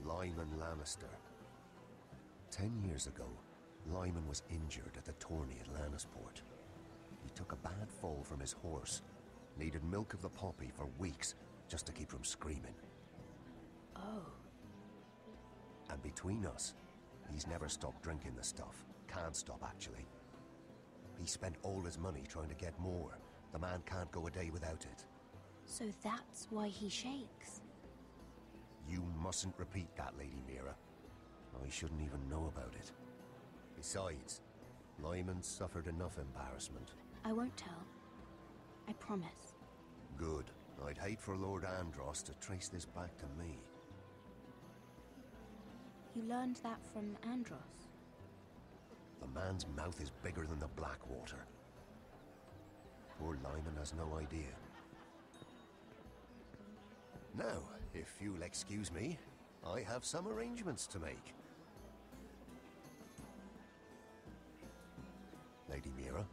Lyman Lannister. 10 years ago, Lyman was injured at the tourney at Lannisport. He took a bad fall from his horse. Needed milk of the poppy for weeks just to keep from screaming. Oh. And between us, he's never stopped drinking the stuff. Can't stop, actually. He spent all his money trying to get more. The man can't go a day without it. So that's why he shakes. You mustn't repeat that, Lady Mira. I shouldn't even know about it. Besides, Lyman suffered enough embarrassment. I won't tell. I promise. Good. I'd hate for Lord Andros to trace this back to me. You learned that from Andros? The man's mouth is bigger than the Blackwater. Poor Lyman has no idea. Now, if you'll excuse me, I have some arrangements to make. Lady Mira.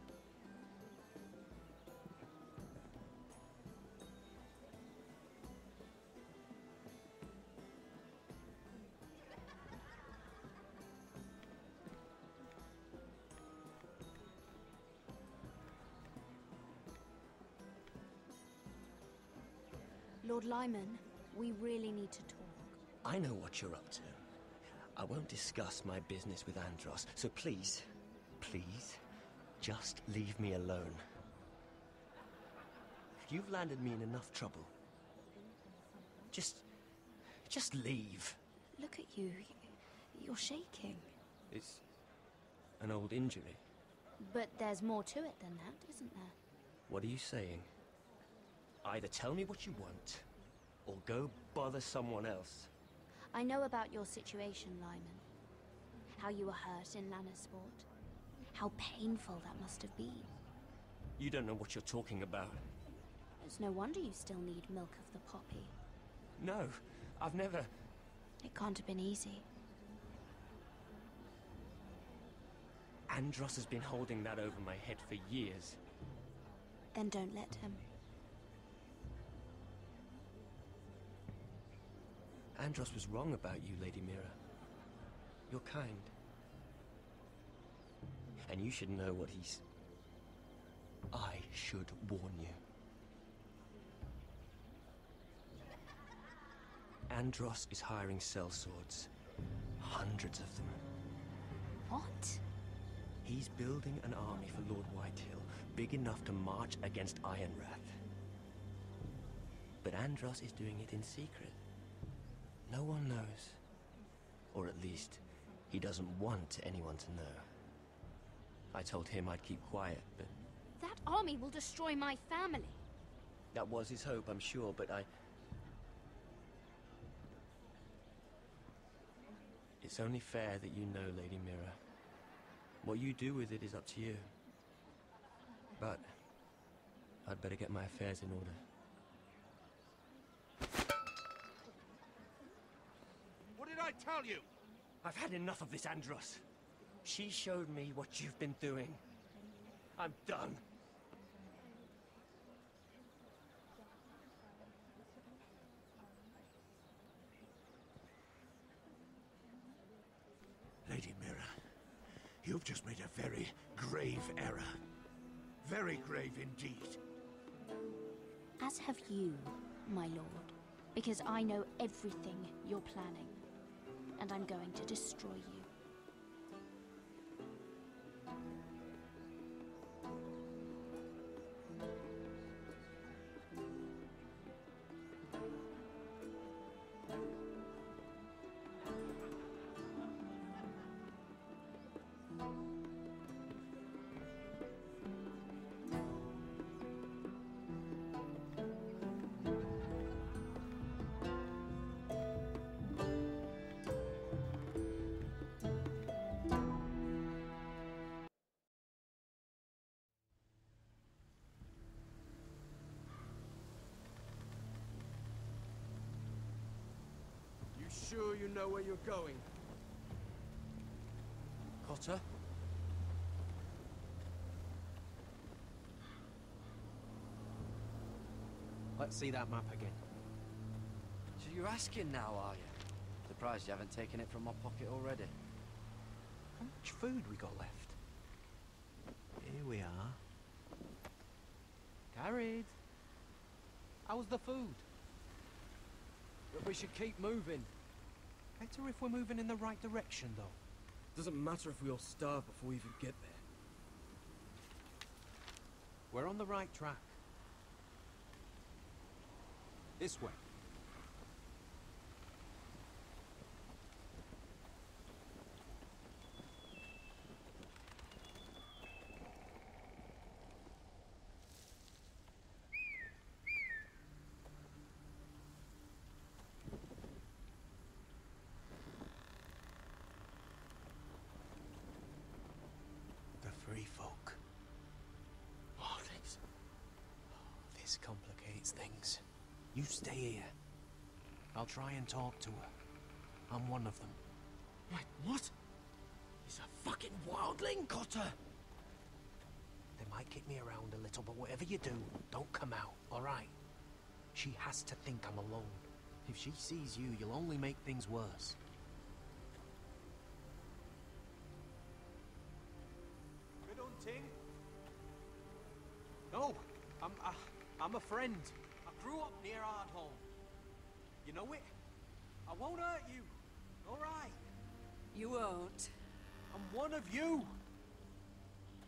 Lord Lyman, we really need to talk. I know what you're up to. I won't discuss my business with Andros, so please, just leave me alone. You've landed me in enough trouble. Just leave. Look at you. You're shaking. It's an old injury. But there's more to it than that, isn't there? What are you saying? Either tell me what you want, or go bother someone else. I know about your situation, Lyman. How you were hurt in Lannisport. How painful that must have been. You don't know what you're talking about. It's no wonder you still need milk of the poppy. No, I've never... It can't have been easy. Andros has been holding that over my head for years. Then don't let him. Andros was wrong about you, Lady Mira. You're kind. And you should know what he's... I should warn you. Andros is hiring sellswords. Hundreds of them. What? He's building an army for Lord Whitehill, big enough to march against Ironrath. But Andros is doing it in secret. No one knows. Or at least, he doesn't want anyone to know. I told him I'd keep quiet, but... That army will destroy my family. That was his hope, I'm sure, but I... It's only fair that you know, Lady Mira. What you do with it is up to you. But... I'd better get my affairs in order. What did I tell you? I've had enough of this, Andros. She showed me what you've been doing. I'm done. Lady Mira, you've just made a very grave error. Very grave indeed. As have you, my lord. Because I know everything you're planning. And I'm going to destroy you. Sure you know where you're going? Potter? Let's see that map again. So you're asking now, are you? Surprised you haven't taken it from my pocket already. How much food we got left? Here we are. Carried. How's the food? But we should keep moving. Better if we're moving in the right direction, though. Doesn't matter if we all starve before we even get there. We're on the right track. This way. Free folk. This complicates things. You stay here. I'll try and talk to her. I'm one of them. Wait, what? He's a fucking wildling? Cotter! They might kick me around a little, but whatever you do, don't come out, alright? She has to think I'm alone. If she sees you, you'll only make things worse. Good hunting. No, I'm a friend. I grew up near Ardholm. You know it? I won't hurt you. All right. You won't. I'm one of you.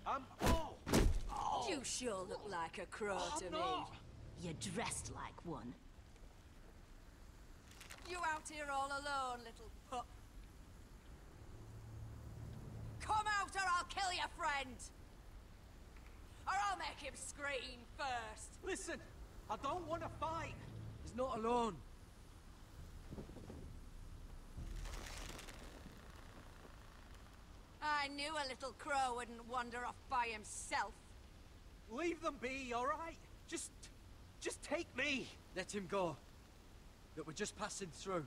Oh! You sure look like a crow to me. You're dressed like one. You out here all alone, little pup? Come out or I'll kill your friend! Or I'll make him scream first! Listen, I don't want to fight. He's not alone. I knew a little crow wouldn't wander off by himself. Leave them be, all right? Just take me. Let him go. Look, we're just passing through.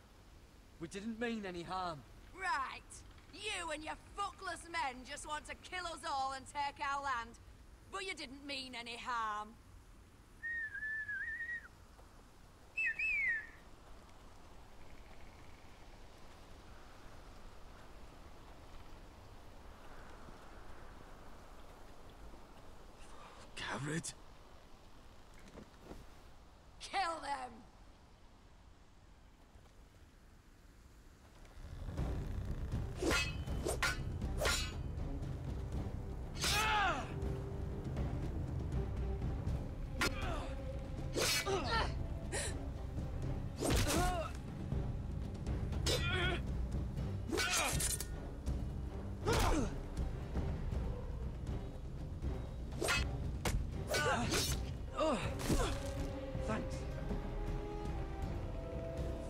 We didn't mean any harm. Right. You and your fuckless men just want to kill us all and take our land. But you didn't mean any harm. Garrett? Kill them! Thanks.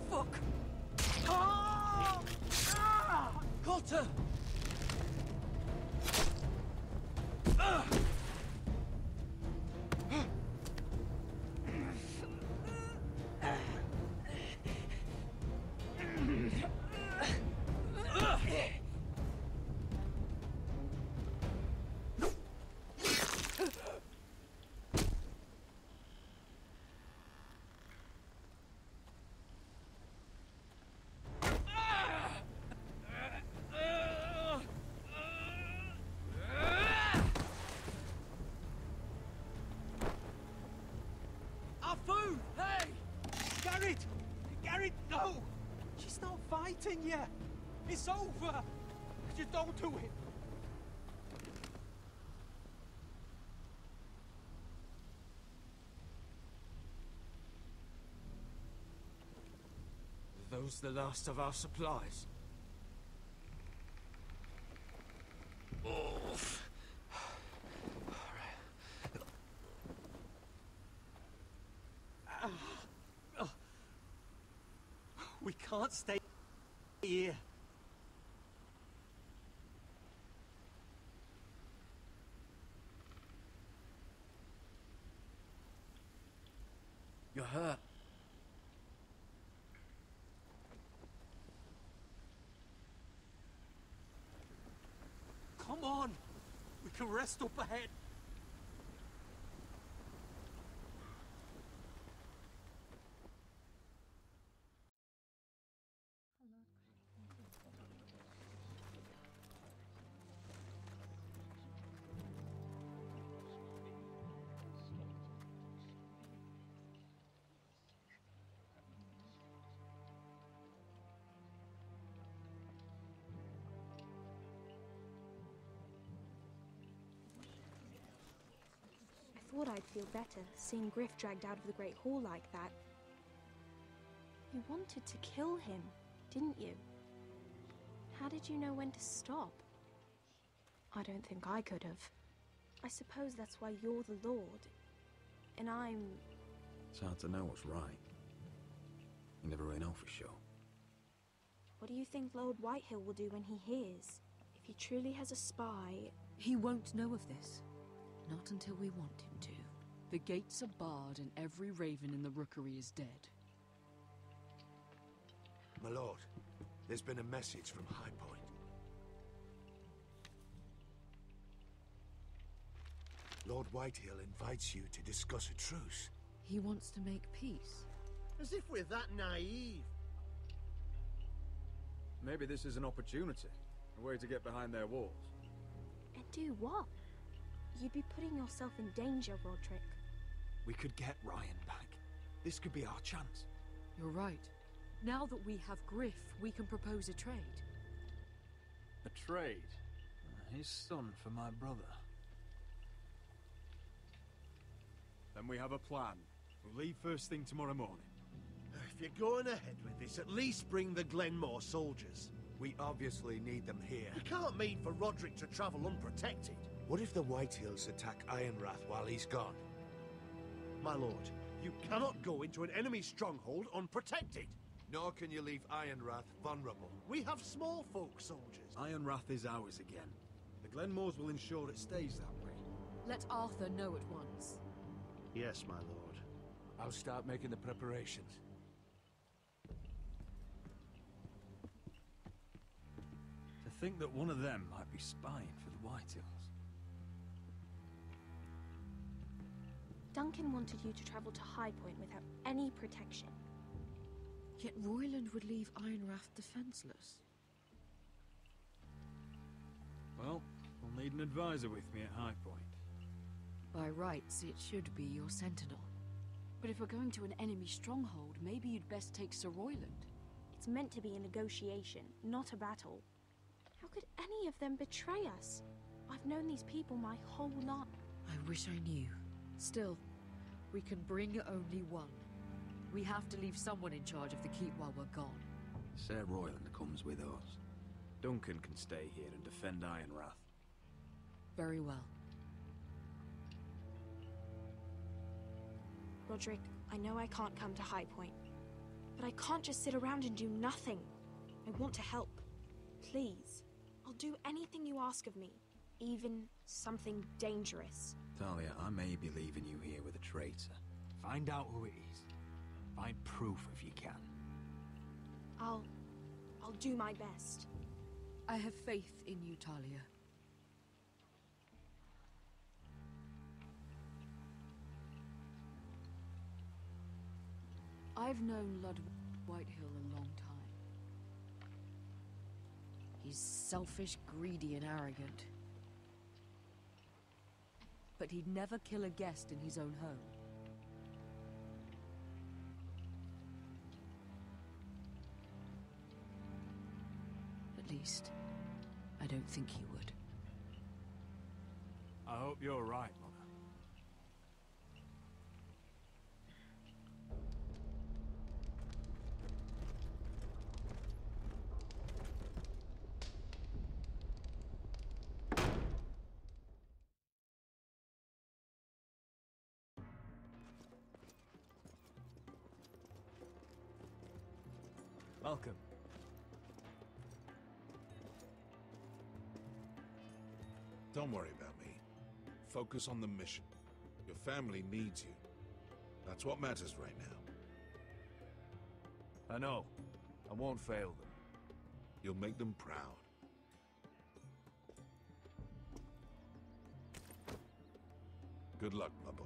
Fuck! Cotter! Garrett, no! She's not fighting yet. It's over. Just don't do it. Are those the last of our supplies? Oof. We can't stay here. You're hurt. Come on. We can rest up ahead. I thought I'd feel better, seeing Griff dragged out of the Great Hall like that. You wanted to kill him, didn't you? How did you know when to stop? I don't think I could have. I suppose that's why you're the Lord, and I'm... It's hard to know what's right. You never really know for sure. What do you think Lord Whitehill will do when he hears? If he truly has a spy... He won't know of this. Not until we want him to. The gates are barred and every raven in the rookery is dead. My lord, There's been a message from High Point. Lord Whitehill invites you to discuss a truce. He wants to make peace. As if we're that naive. Maybe this is an opportunity. A way to get behind their walls. And do what? You'd be putting yourself in danger, Roderick. We could get Ryan back. This could be our chance. You're right. Now that we have Griff, we can propose a trade. A trade? His son for my brother. Then we have a plan. We'll leave first thing tomorrow morning. If you're going ahead with this, at least bring the Glenmore soldiers. We obviously need them here. You can't mean for Roderick to travel unprotected. What if the Whitehills attack Ironrath while he's gone? My lord, you cannot go into an enemy stronghold unprotected. Nor can you leave Ironrath vulnerable. We have small folk soldiers. Ironrath is ours again. The Glenmores will ensure it stays that way. Let Arthur know at once. Yes, my lord. I'll start making the preparations. To think that one of them might be spying for the Whitehills. Duncan wanted you to travel to High Point without any protection. Yet Royland would leave Ironrath defenseless. Well, we'll need an advisor with me at High Point. By rights, it should be your sentinel. But if we're going to an enemy stronghold, maybe you'd best take Sir Royland. It's meant to be a negotiation, not a battle. How could any of them betray us? I've known these people my whole life. I wish I knew. Still, we can bring only one. We have to leave someone in charge of the keep while we're gone. Sir Royland comes with us. Duncan can stay here and defend Ironrath. Very well. Roderick, I know I can't come to High Point, but I can't just sit around and do nothing. I want to help. Please. I'll do anything you ask of me, even something dangerous. Talia, I may be leaving you here with a traitor. Find out who it is. Find proof if you can. I'll do my best. I have faith in you, Talia. I've known Lord Whitehill a long time. He's selfish, greedy, and arrogant. But he'd never kill a guest in his own home. At least, I don't think he would. I hope you're right, Mother. Welcome. Don't worry about me. Focus on the mission. Your family needs you. That's what matters right now. I know. I won't fail them. You'll make them proud. Good luck, my boy.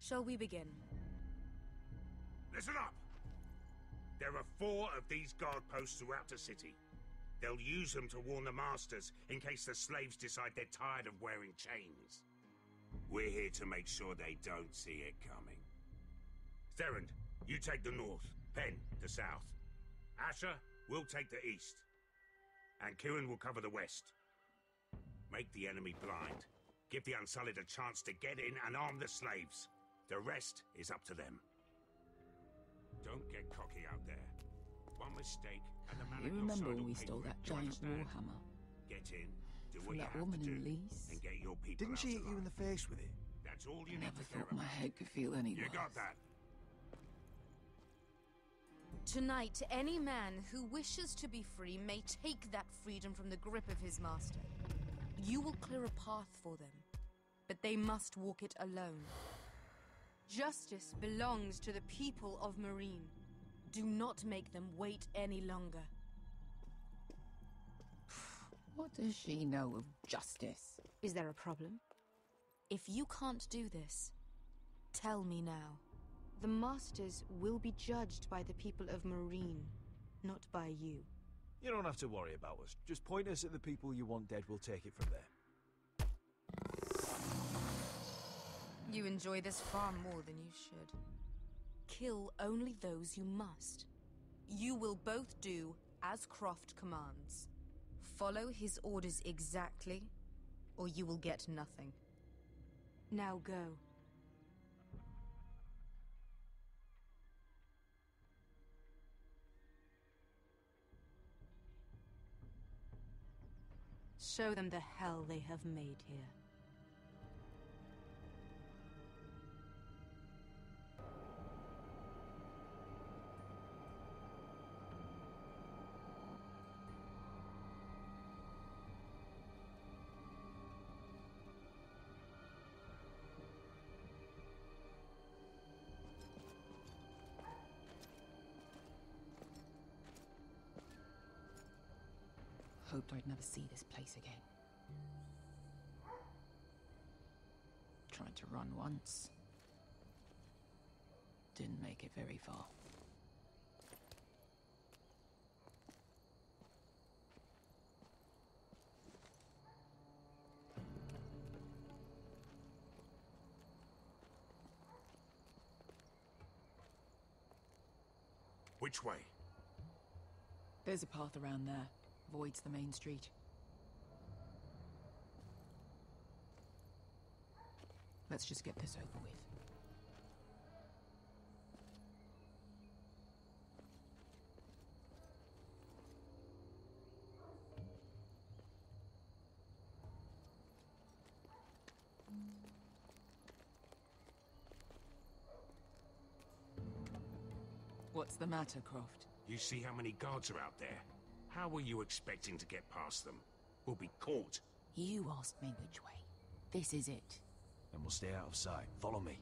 Shall we begin? Listen up! There are 4 of these guard posts throughout the city. They'll use them to warn the masters in case the slaves decide they're tired of wearing chains. We're here to make sure they don't see it coming. Therend, you take the north. Penn, the south. Asher, we'll take the east. And Kieran will cover the west. Make the enemy blind. Give the Unsullied a chance to get in and arm the slaves. The rest is up to them. Don't get cocky out there. One mistake, and the man You at your remember side when will we pay stole for it. that Do you giant understand? warhammer? Get in, do From what you that have woman to do, in Lease? and get your people Didn't out she hit alive. you in the face with it? That's all I you need never to care thought my about. head could feel any You worse. got that? Tonight, any man who wishes to be free may take that freedom from the grip of his master. You will clear a path for them, but they must walk it alone. Justice belongs to the people of Marine. Do not make them wait any longer. What does she know of justice? Is there a problem? If you can't do this, tell me now. The Masters will be judged by the people of Marine, not by you. You don't have to worry about us. Just point us at the people you want dead, we'll take it from there. You enjoy this far more than you should. Kill only those you must. You will both do as Croft commands. Follow his orders exactly, or you will get nothing. Now go. Show them the hell they have made here. Hoped I'd never see this place again. Tried to run once. Didn't make it very far. Which way? There's a path around there. Voids the main street. Let's just get this over with. What's the matter, Croft? You see how many guards are out there? How were you expecting to get past them? We'll be caught. You asked me which way. This is it. Then we'll stay out of sight. Follow me.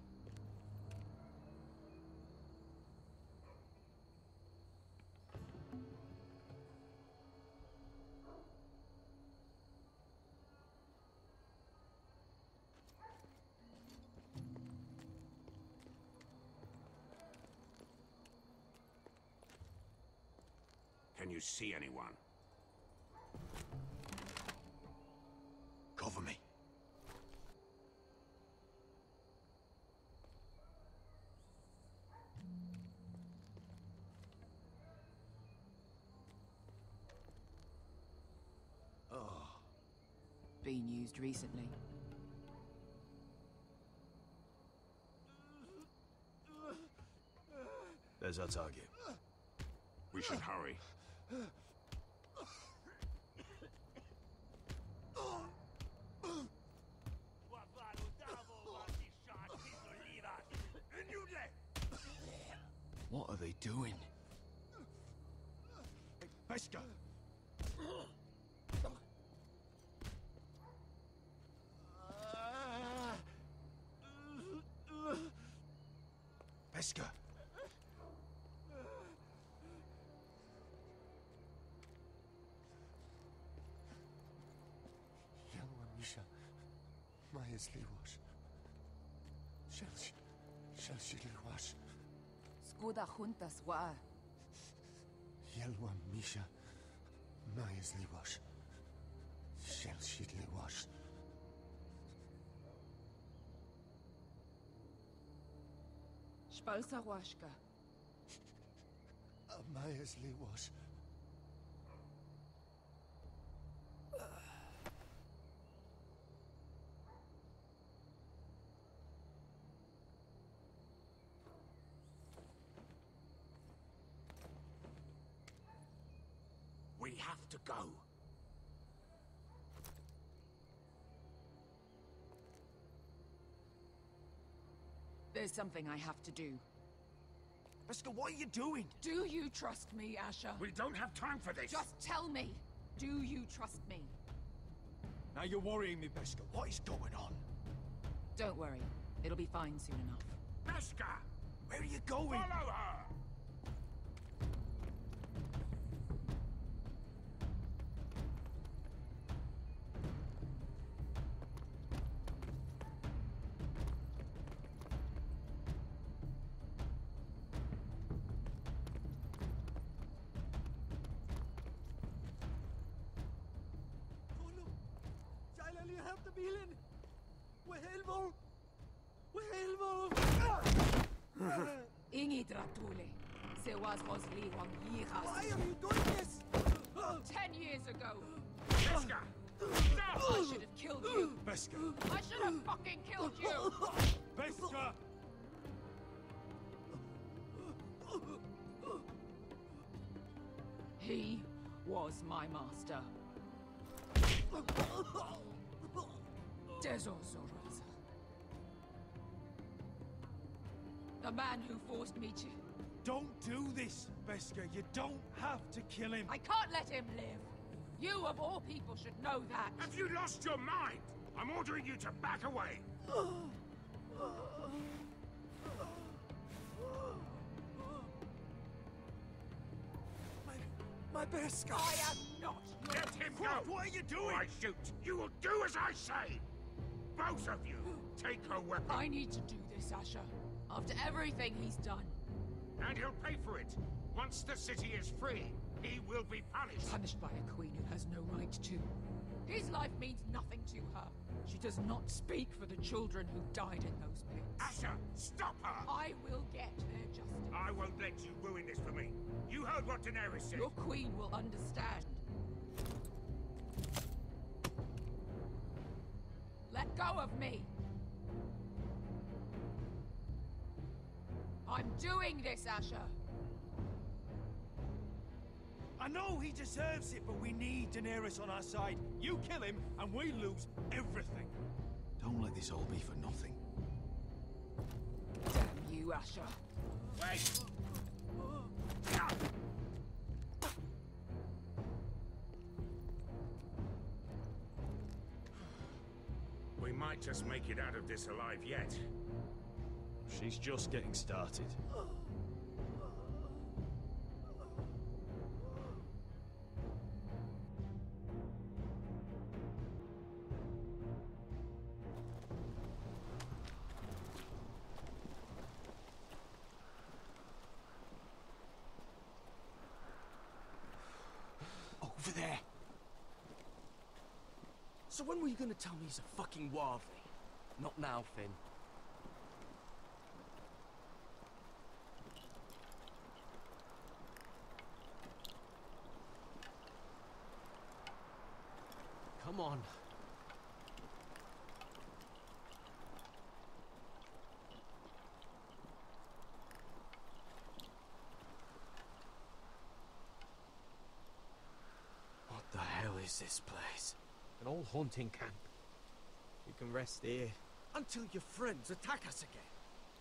Can you see anyone? Cover me. Oh. Been used recently. There's our target. We should hurry. What are they doing? Pesca! Pesca! Misha, Maya's Liwash. Shall she Liwash? Skuda juntas wa. Yelwa Misha, Maya's Liwash. Shall she Liwash? Spalsa washka. Maya's Liwash. We have to go. There's something I have to do. Beskha, what are you doing? Do you trust me, Asher? We don't have time for this. Just tell me. Do you trust me? Now you're worrying me, Beskha. What is going on? Don't worry. It'll be fine soon enough. Beskha! Where are you going? Follow her! Ingidratule. Sewas Rosli Wang Yiras. Why are you doing this? 10 years ago. Beskha! I should have killed you. Beskha! I should have fucking killed you. Beskha! He was my master. Dezozoraza. The man who forced me to... Don't do this, Beskha. You don't have to kill him. I can't let him live. You, of all people, should know that. Have you lost your mind? I'm ordering you to back away. My Beskha! I am not your... Let him go! What are you doing? Or I shoot. You will do as I say. Both of you, take her weapon. I need to do this, Asher. After everything he's done. And he'll pay for it. Once the city is free, he will be punished. Punished by a queen who has no right to. His life means nothing to her. She does not speak for the children who died in those pits. Asher, stop her! I will get their justice. I won't let you ruin this for me. You heard what Daenerys said. Your queen will understand. Let go of me! I'm doing this, Asher! I know he deserves it, but we need Daenerys on our side. You kill him, and we lose everything. Don't let this all be for nothing. Damn you, Asher. Wait! We might just make it out of this alive yet. She's just getting started. Over there. So when were you gonna tell me he's a fucking wildling? Not now, Finn. Come on. What the hell is this place? An old hunting camp. We can rest here until your friends attack us again.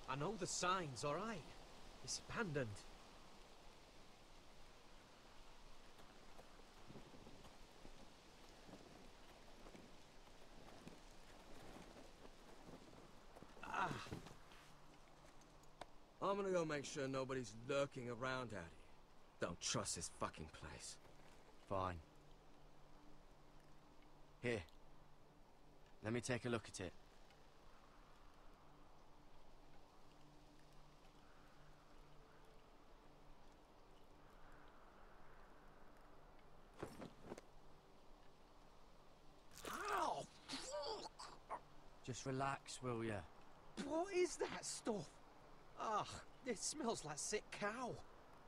I know the signs, alright? It's abandoned. I'm gonna go make sure nobody's lurking around out here. Don't trust this fucking place. Fine. Here. Let me take a look at it. Ow! Fuck! Just relax, will ya? What is that stuff? Ugh, it smells like sick cow.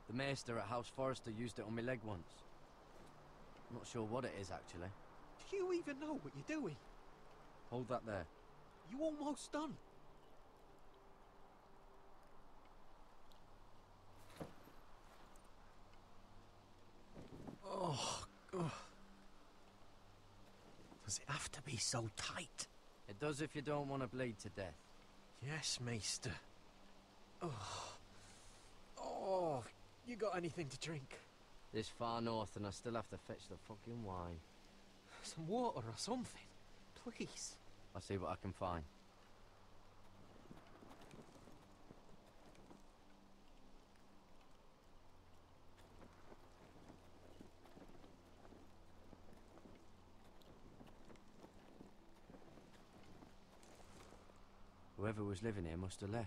The maester at House Forrester used it on my leg once. I'm not sure what it is, actually. Do you even know what you're doing? Hold that there. You almost done. Oh, Ugh. Does it have to be so tight? It does if you don't want to bleed to death. Yes, Maester. Oh. Oh, you got anything to drink? This far north and I still have to fetch the fucking wine. Some water or something, please. I'll see what I can find. Whoever was living here must have left.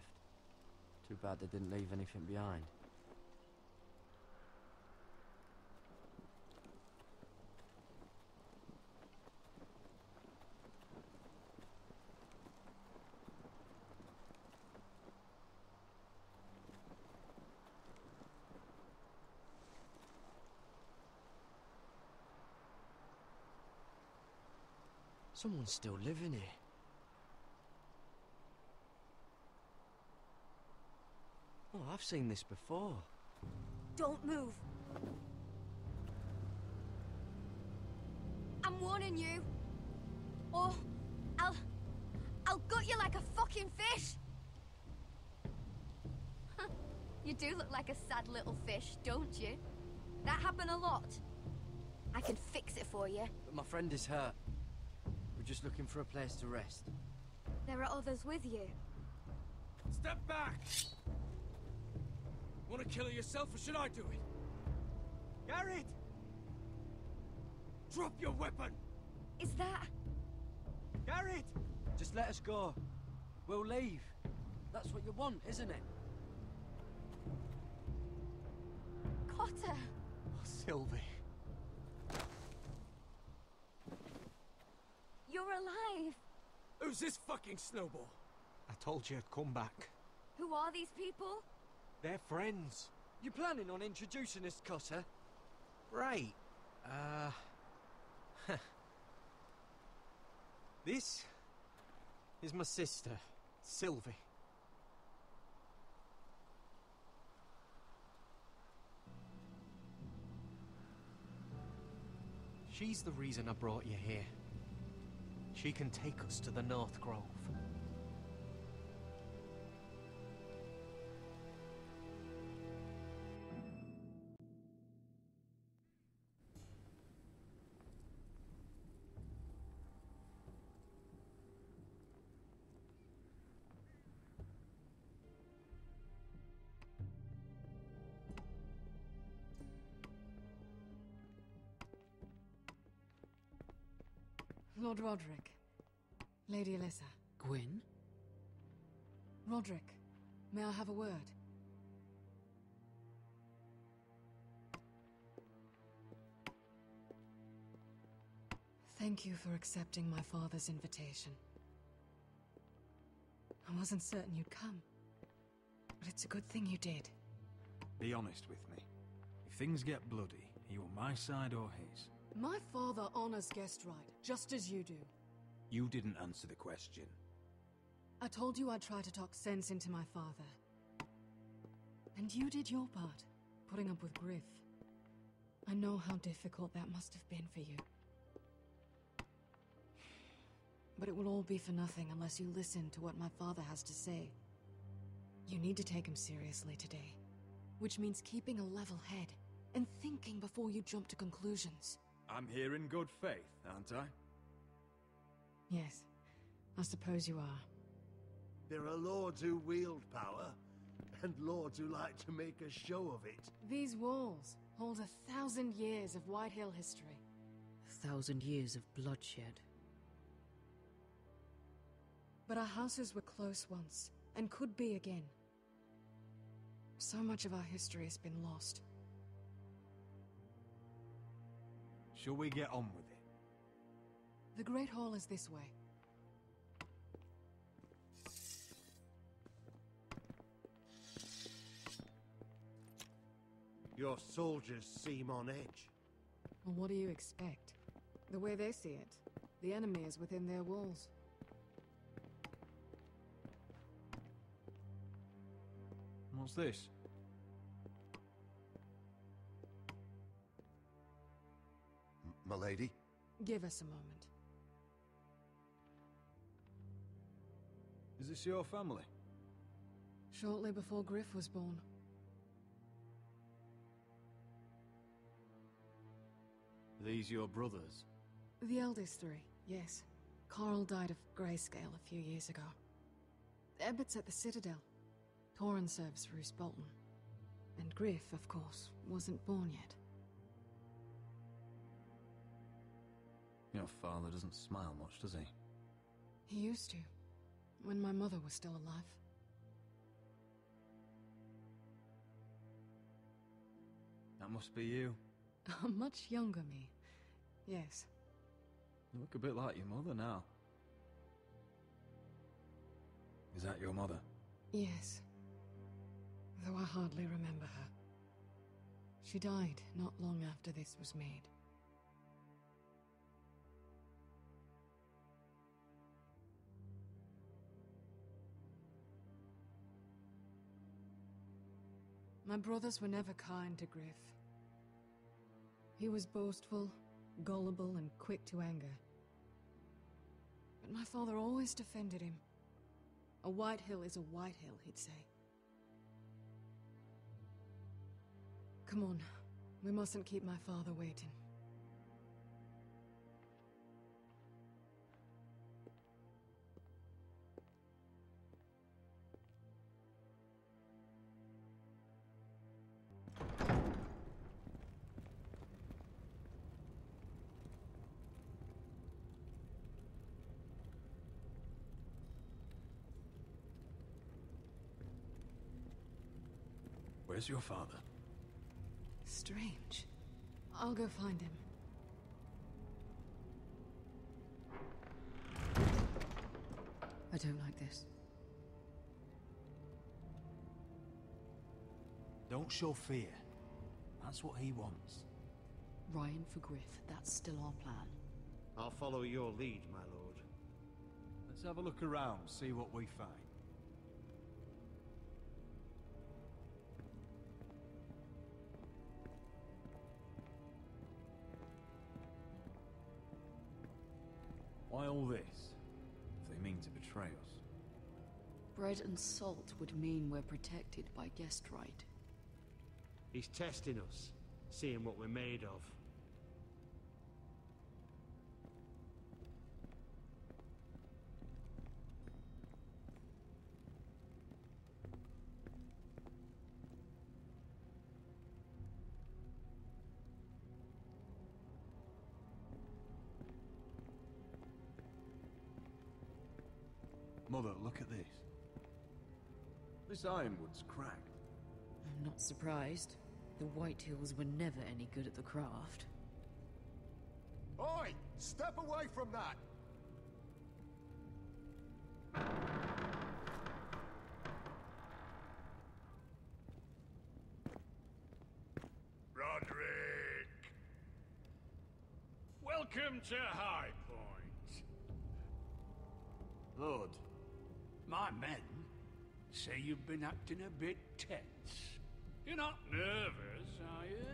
Too bad they didn't leave anything behind. Someone's still living here. Oh, I've seen this before. Don't move. I'm warning you. Or I'll gut you like a fucking fish. You do look like a sad little fish, don't you? That happen a lot. I can fix it for you. But my friend is hurt. We're just looking for a place to rest. There are others with you. Step back! Want to kill her yourself, or should I do it? Garrett! Drop your weapon! Is that... Garrett! Just let us go. We'll leave. That's what you want, isn't it? Cotter! Oh, Sylvie. You're alive! Who's this fucking snowball? I told you I'd come back. Who are these people? They're friends. You planning on introducing us, Cotter? Right. This is my sister, Sylvie. She's the reason I brought you here. She can take us to the North Grove. Lord Roderick. Lady Alyssa. Gwyn? Roderick, may I have a word? Thank you for accepting my father's invitation. I wasn't certain you'd come, but it's a good thing you did. Be honest with me. If things get bloody, are you on my side or his? My father honors guest right, just as you do. You didn't answer the question. I told you I'd try to talk sense into my father. And you did your part, putting up with Griff. I know how difficult that must have been for you. But it will all be for nothing unless you listen to what my father has to say. You need to take him seriously today, which means keeping a level head and thinking before you jump to conclusions. I'm here in good faith, aren't I? Yes, I suppose you are. There are lords who wield power, and lords who like to make a show of it. These walls hold 1,000 years of White Hill history. 1,000 years of bloodshed. But our houses were close once, and could be again. So much of our history has been lost. Shall we get on with it? The Great Hall is this way. Your soldiers seem on edge. Well, what do you expect? The way they see it, the enemy is within their walls. What's this? my lady. Give us a moment. Is this your family? Shortly before Griff was born. Are these your brothers? The eldest three, yes. Carl died of grayscale a few years ago. Ebbett's at the Citadel. Torrin serves Roose Bolton. And Griff, of course, wasn't born yet. Your father doesn't smile much, does he? He used to, when my mother was still alive. That must be you. A much younger me, yes. You look a bit like your mother now. Is that your mother? Yes. Though I hardly remember her. She died not long after this was made. My brothers were never kind to Griff. He was boastful, gullible, and quick to anger. But my father always defended him. A white hill is a white hill, he'd say. Come on, we mustn't keep my father waiting. Where's your father? Strange. I'll go find him. I don't like this. Don't show fear. That's what he wants. Ryan for Griff, that's still our plan. I'll follow your lead, my lord. Let's have a look around, see what we find. Why all this? If they mean to betray us. Bread and salt would mean we're protected by guest right. He's testing us, seeing what we're made of. Mother, look at this. This ironwood's cracked. I'm not surprised. The White Hills were never any good at the craft. Oi! Step away from that! Roderick! Welcome to High Point. Lord, my men say you've been acting a bit tense. You're not nervous, are you?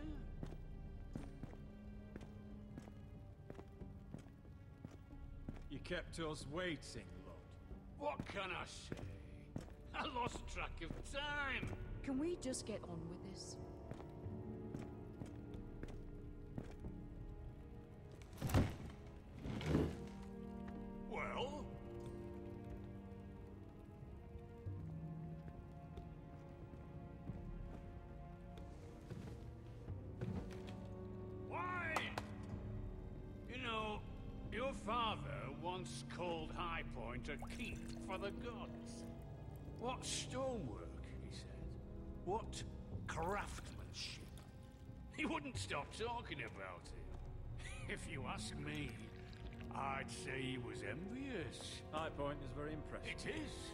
You kept us waiting, Lord. What can I say? I lost track of time. Can we just get on with this? Well? Why? You know, your father once called High Point a keep for the gods. What stonework, he said. What craftsmanship. He wouldn't stop talking about it. If you ask me, I'd say he was envious. High Point is very impressive. It is.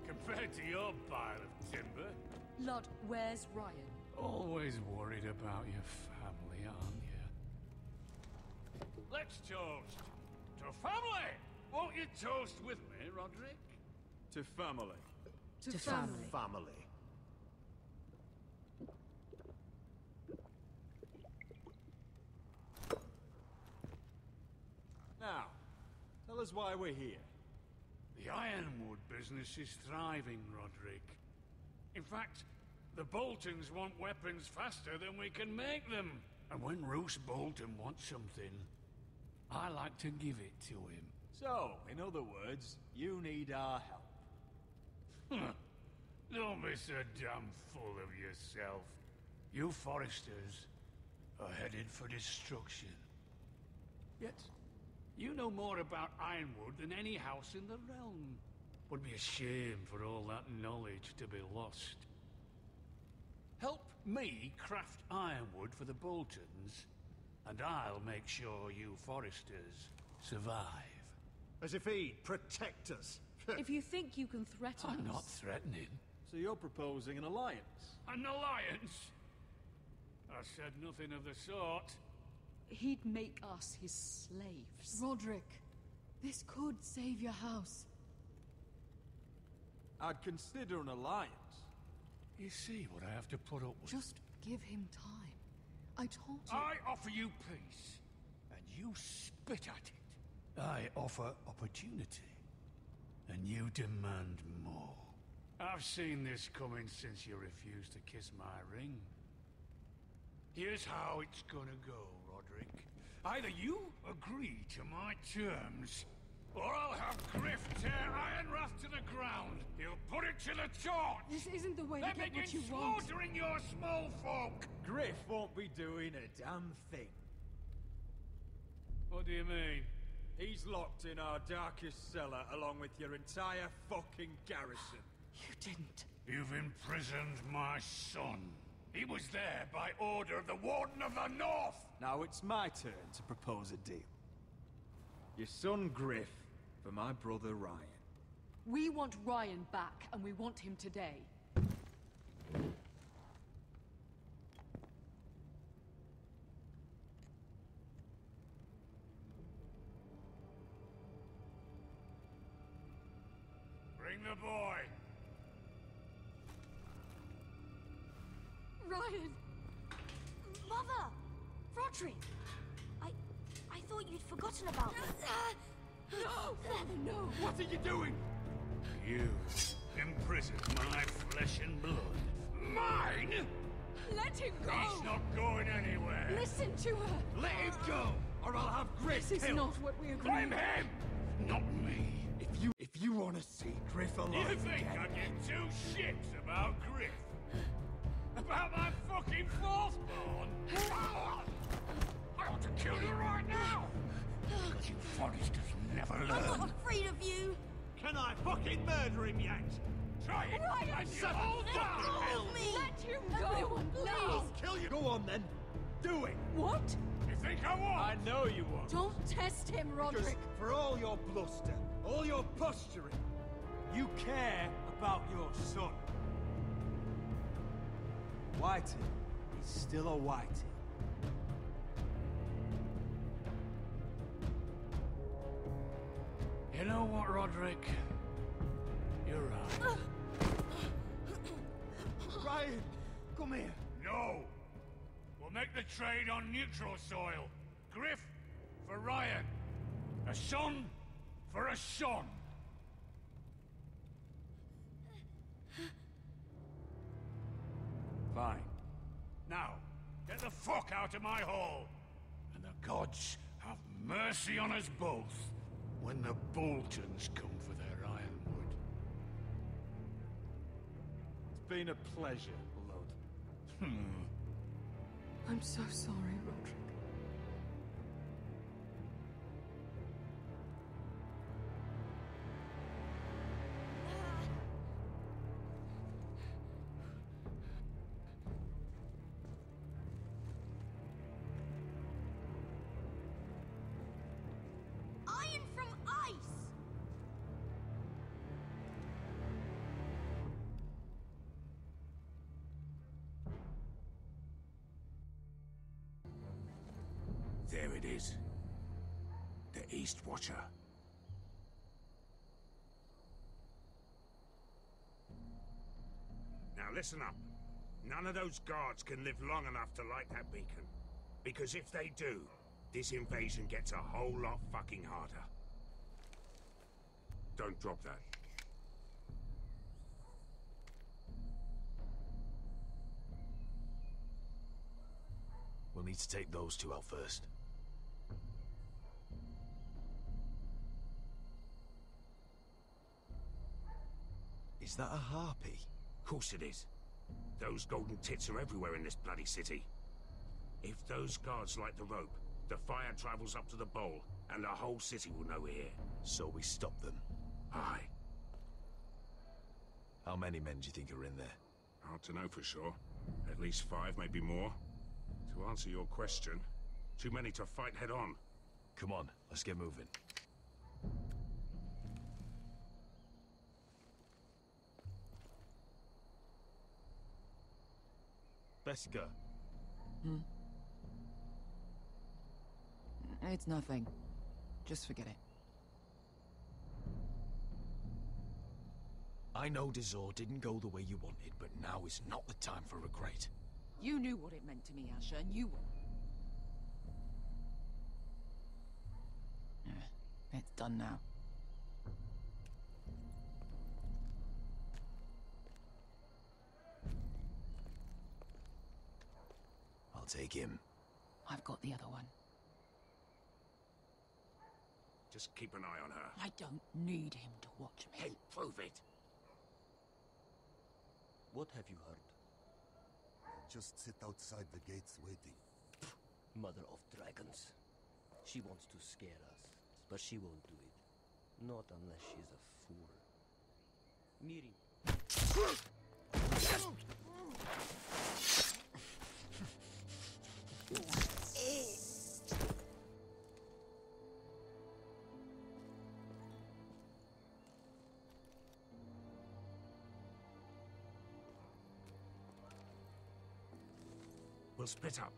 Compared to your pile of timber. Lord, where's Ryan? Always worried about your family, aren't you? Let's toast to family! Won't you toast with me, Roderick? To family. To family. Family. Now, tell us why we're here. The ironwood business is thriving, Roderick. In fact, the Boltons want weapons faster than we can make them. And when Roose Bolton wants something, I like to give it to him. So, in other words, you need our help. Don't be so damn full of yourself. You Foresters are headed for destruction. Yet, you know more about Ironwood than any house in the realm. Would be a shame for all that knowledge to be lost. Help me craft ironwood for the Boltons, and I'll make sure you Foresters survive. As if he'd protect us. If you think you can threaten us... I'm not threatening. So you're proposing an alliance? An alliance? I said nothing of the sort. He'd make us his slaves. Roderick, this could save your house. I'd consider an alliance. You see what I have to put up with? Just give him time. I told you... I offer you peace, and you spit at it. I offer opportunity, and you demand more. I've seen this coming since you refused to kiss my ring. Here's how it's gonna go, Roderick. Either you agree to my terms, or I'll have Griff tear Ironwrath to the ground. He'll put it to the torch. This isn't the way to get what you begin want. slaughtering your small folk. Griff won't be doing a damn thing. What do you mean? He's locked in our darkest cellar along with your entire fucking garrison. You didn't. You've imprisoned my son. He was there by order of the Warden of the North. Now it's my turn to propose a deal. Your son Griff for my brother Ryan. We want Ryan back, and we want him today. Bring the boy. Ryan! Mother! Roderick! I thought you'd forgotten about me. No! No! What are you doing? You imprisoned my flesh and blood. Mine? Let him go! He's not going anywhere. Listen to her! Let him go, or I'll have Griff This is killed. not what we agreed. Blame him, not me. If you want to see Griff alive You think again, I give two shits about Griff? About my fucking fourthborn? I ought to kill you right now! Because you Foresters never learn. I'm not afraid of you! Can I fucking murder him yet? Try it! Ryan, And you shut all up! die! Help me! Let him go! Everyone, Please! Kill you. Go on then. Do it. What? You think I won't? I know you won't. Don't test him, Because Roderick! for all your bluster, all your posturing, you care about your son. Whitey is still a Whitey. You know what, Roderick? You're right. Ryan, come here. No! We'll make the trade on neutral soil. Griff for Ryan. A son for a son. Fine. Now, get the fuck out of my hall. And the gods have mercy on us both when the Boltons come for their ironwood. It's been a pleasure, Lord. I'm so sorry, Roderick. Iron from ice! There it is. The East Watcher. Now listen up. None of those guards can live long enough to light that beacon. Because if they do, this invasion gets a whole lot fucking harder. Don't drop that. We'll need to take those two out first. Is that a harpy? Of course it is. Those golden tits are everywhere in this bloody city. If those guards light the rope, the fire travels up to the bowl, and the whole city will know we're here. So we stop them? Aye. How many men do you think are in there? Hard to know for sure. At least 5, maybe more. To answer your question, too many to fight head on. Come on, let's get moving. Beska. It's nothing. Just forget it. I know Dazor didn't go the way you wanted, but now is not the time for regret. You knew what it meant to me, Asher, and you... It's done now. I'll take him. I've got the other one. Just keep an eye on her. I don't need him to watch me. Then prove it. What have you heard? Just sit outside the gates waiting. Mother of dragons. She wants to scare us, but she won't do it. Not unless she's a fool. Miri. We'll split up.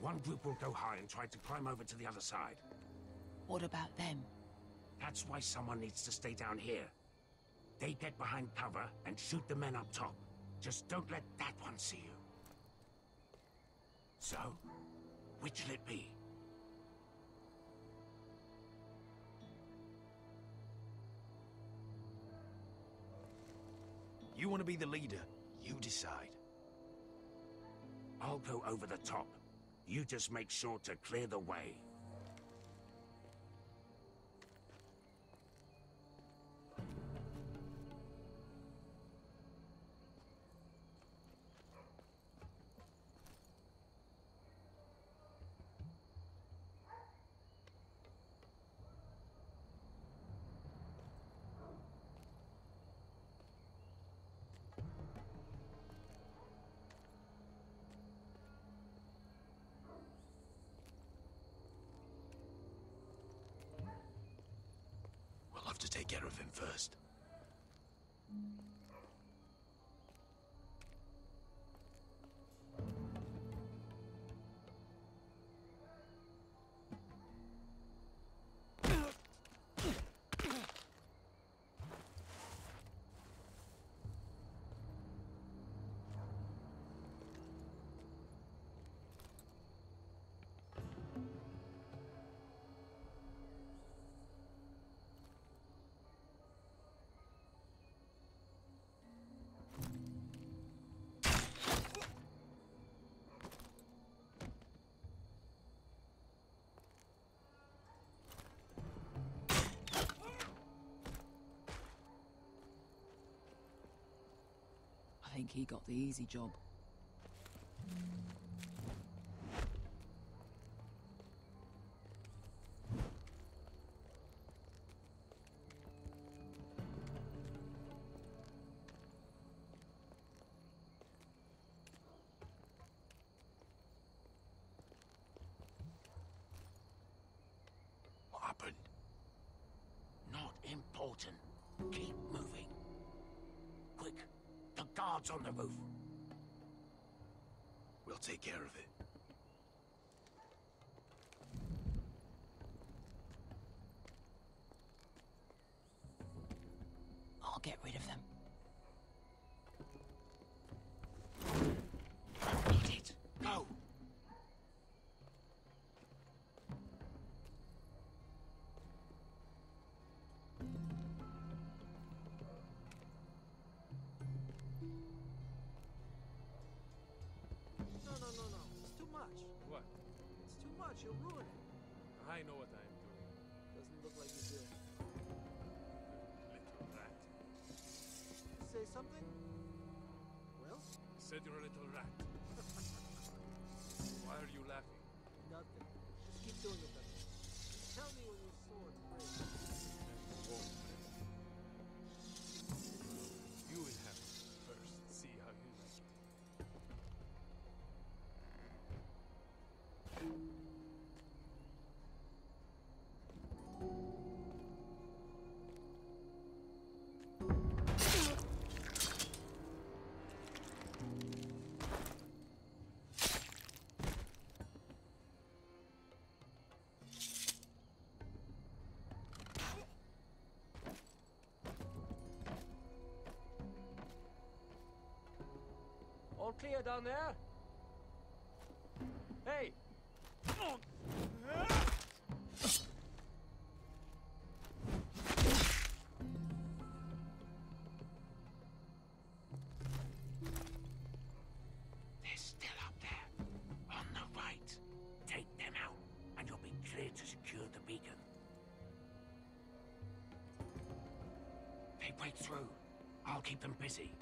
One group will go high and try to climb over to the other side. What about them? That's why someone needs to stay down here. They get behind cover and shoot the men up top. Just don't let that one see you. So, which'll it be? You want to be the leader? You decide. I'll go over the top. You just make sure to clear the way. We'll have to take care of him first. I think he got the easy job. What happened? Not important. Keep moving. Quick. The guards on the roof. We'll take care of it. I'll get rid of them. Need it. Go. I know what I am doing. Doesn't look like you do. Little rat. Say something? Well? I said you're a little rat. Why are you laughing? Nothing. Just keep doing it, Becky. Tell me when your sword breaks. You inhabit first. See how you like it. All clear down there? Hey! They're still up there. On the right. Take them out, and you'll be clear to secure the beacon. They break through. I'll keep them busy.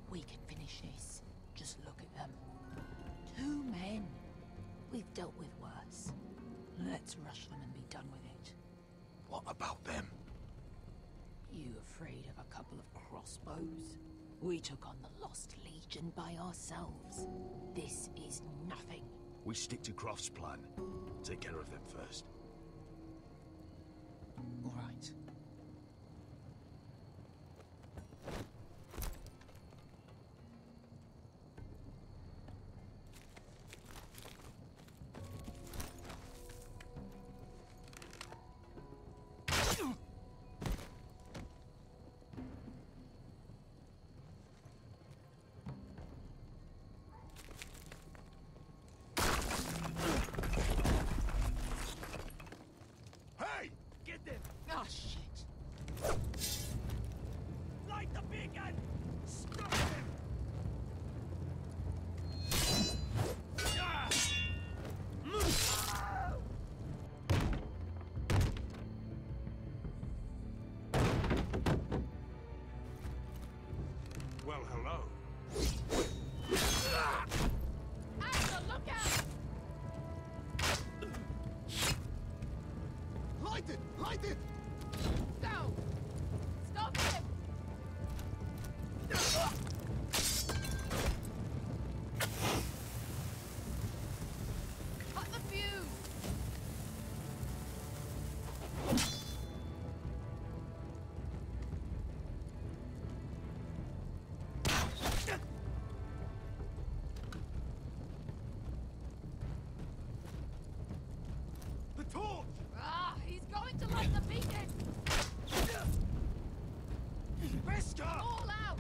We can finish this. Just look at them. 2 men. We've dealt with worse. Let's rush them and be done with it. What about them? You afraid of a couple of crossbows? We took on the Lost Legion by ourselves. This is nothing. We stick to Croft's plan. Take care of them first. All right. Oh, shit. Light the beacon! Stop him! Well, hello. Axel, look out! Light it! Light it! Go! Stop him! Cut the fuse! The torch! Ah, he's going to light the beacon! Beskar! All out!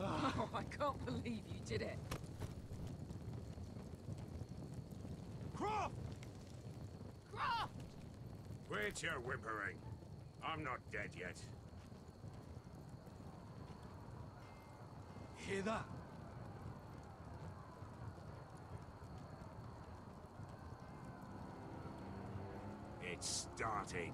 Oh, I can't believe you did it. Croft! Croft! Quit your whimpering. I'm not dead yet. Hear that? It's starting.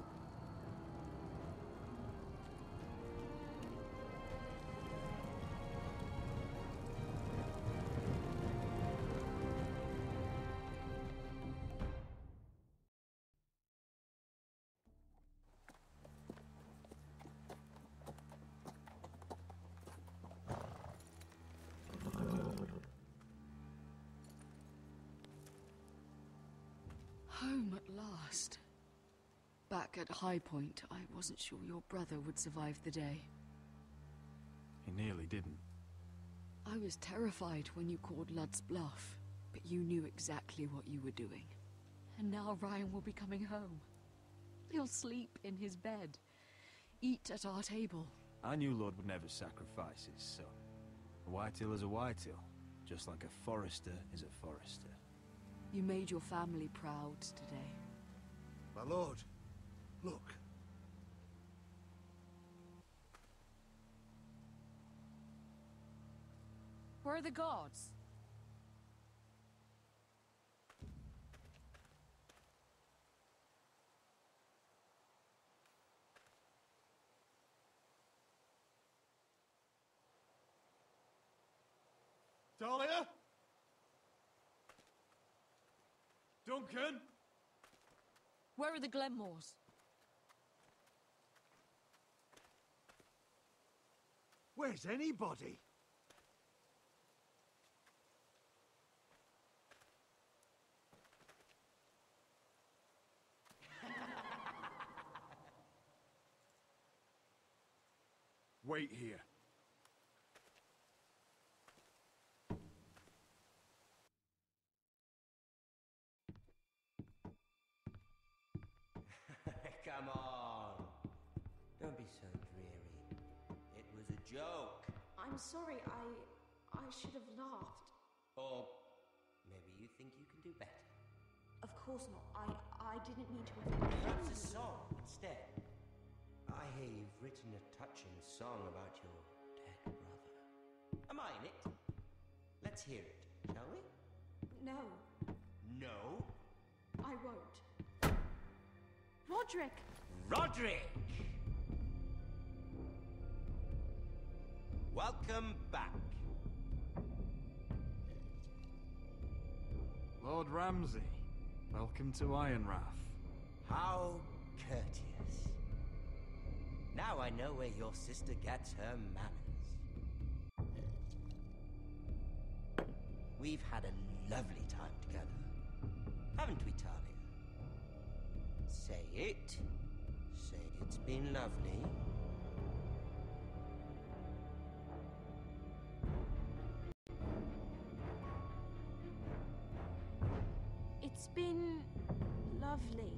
Home at last. Back at High Point, I wasn't sure your brother would survive the day. He nearly didn't. I was terrified when you called Lud's bluff, but you knew exactly what you were doing. And now Ryan will be coming home. He'll sleep in his bed, eat at our table. I knew Lord would never sacrifice his son. A whitetail is a whitetail, just like a forester is a forester. You made your family proud today. My lord, look. Where are the guards? Dahlia? Duncan? Where are the Glenmores? Where's anybody? Wait here. Come on. Don't be so dreary. It was a joke. I'm sorry, I should have laughed. Or maybe you think you can do better. Of course not. I didn't mean to offend. Perhaps a song instead. I hear you've written a touching song about your dead brother. Am I in it? Let's hear it, shall we? No, No? I won't. Roderick! Roderick! Welcome back. Lord Ramsay, welcome to Ironrath. How courteous. Now I know where your sister gets her manners. We've had a lovely time together, haven't we, Talia? Say it. Say it's been lovely. It's been lovely.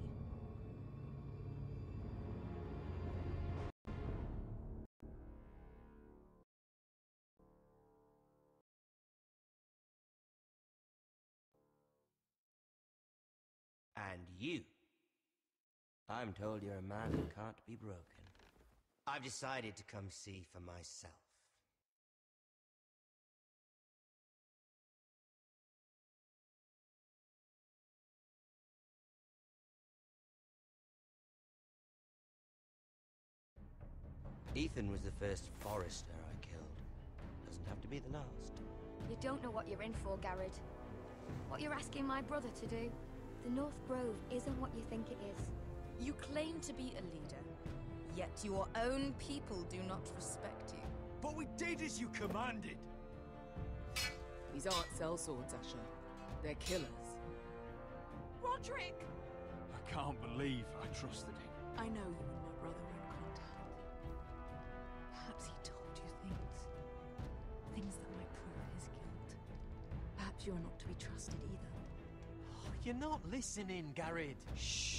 And you. I'm told you're a man who can't be broken. I've decided to come see for myself. Ethan was the first forester I killed. Doesn't have to be the last. You don't know what you're in for, Garrett. What you're asking my brother to do. The North Grove isn't what you think it is. You claim to be a leader, yet your own people do not respect you. But we did as you commanded. These aren't sellswords, Asher. They're killers. Roderick! I can't believe I trusted him. I know you and my brother were in contact. Perhaps he told you things that might prove his guilt. Perhaps you're not to be trusted either. You're not listening, Garrett. Shh.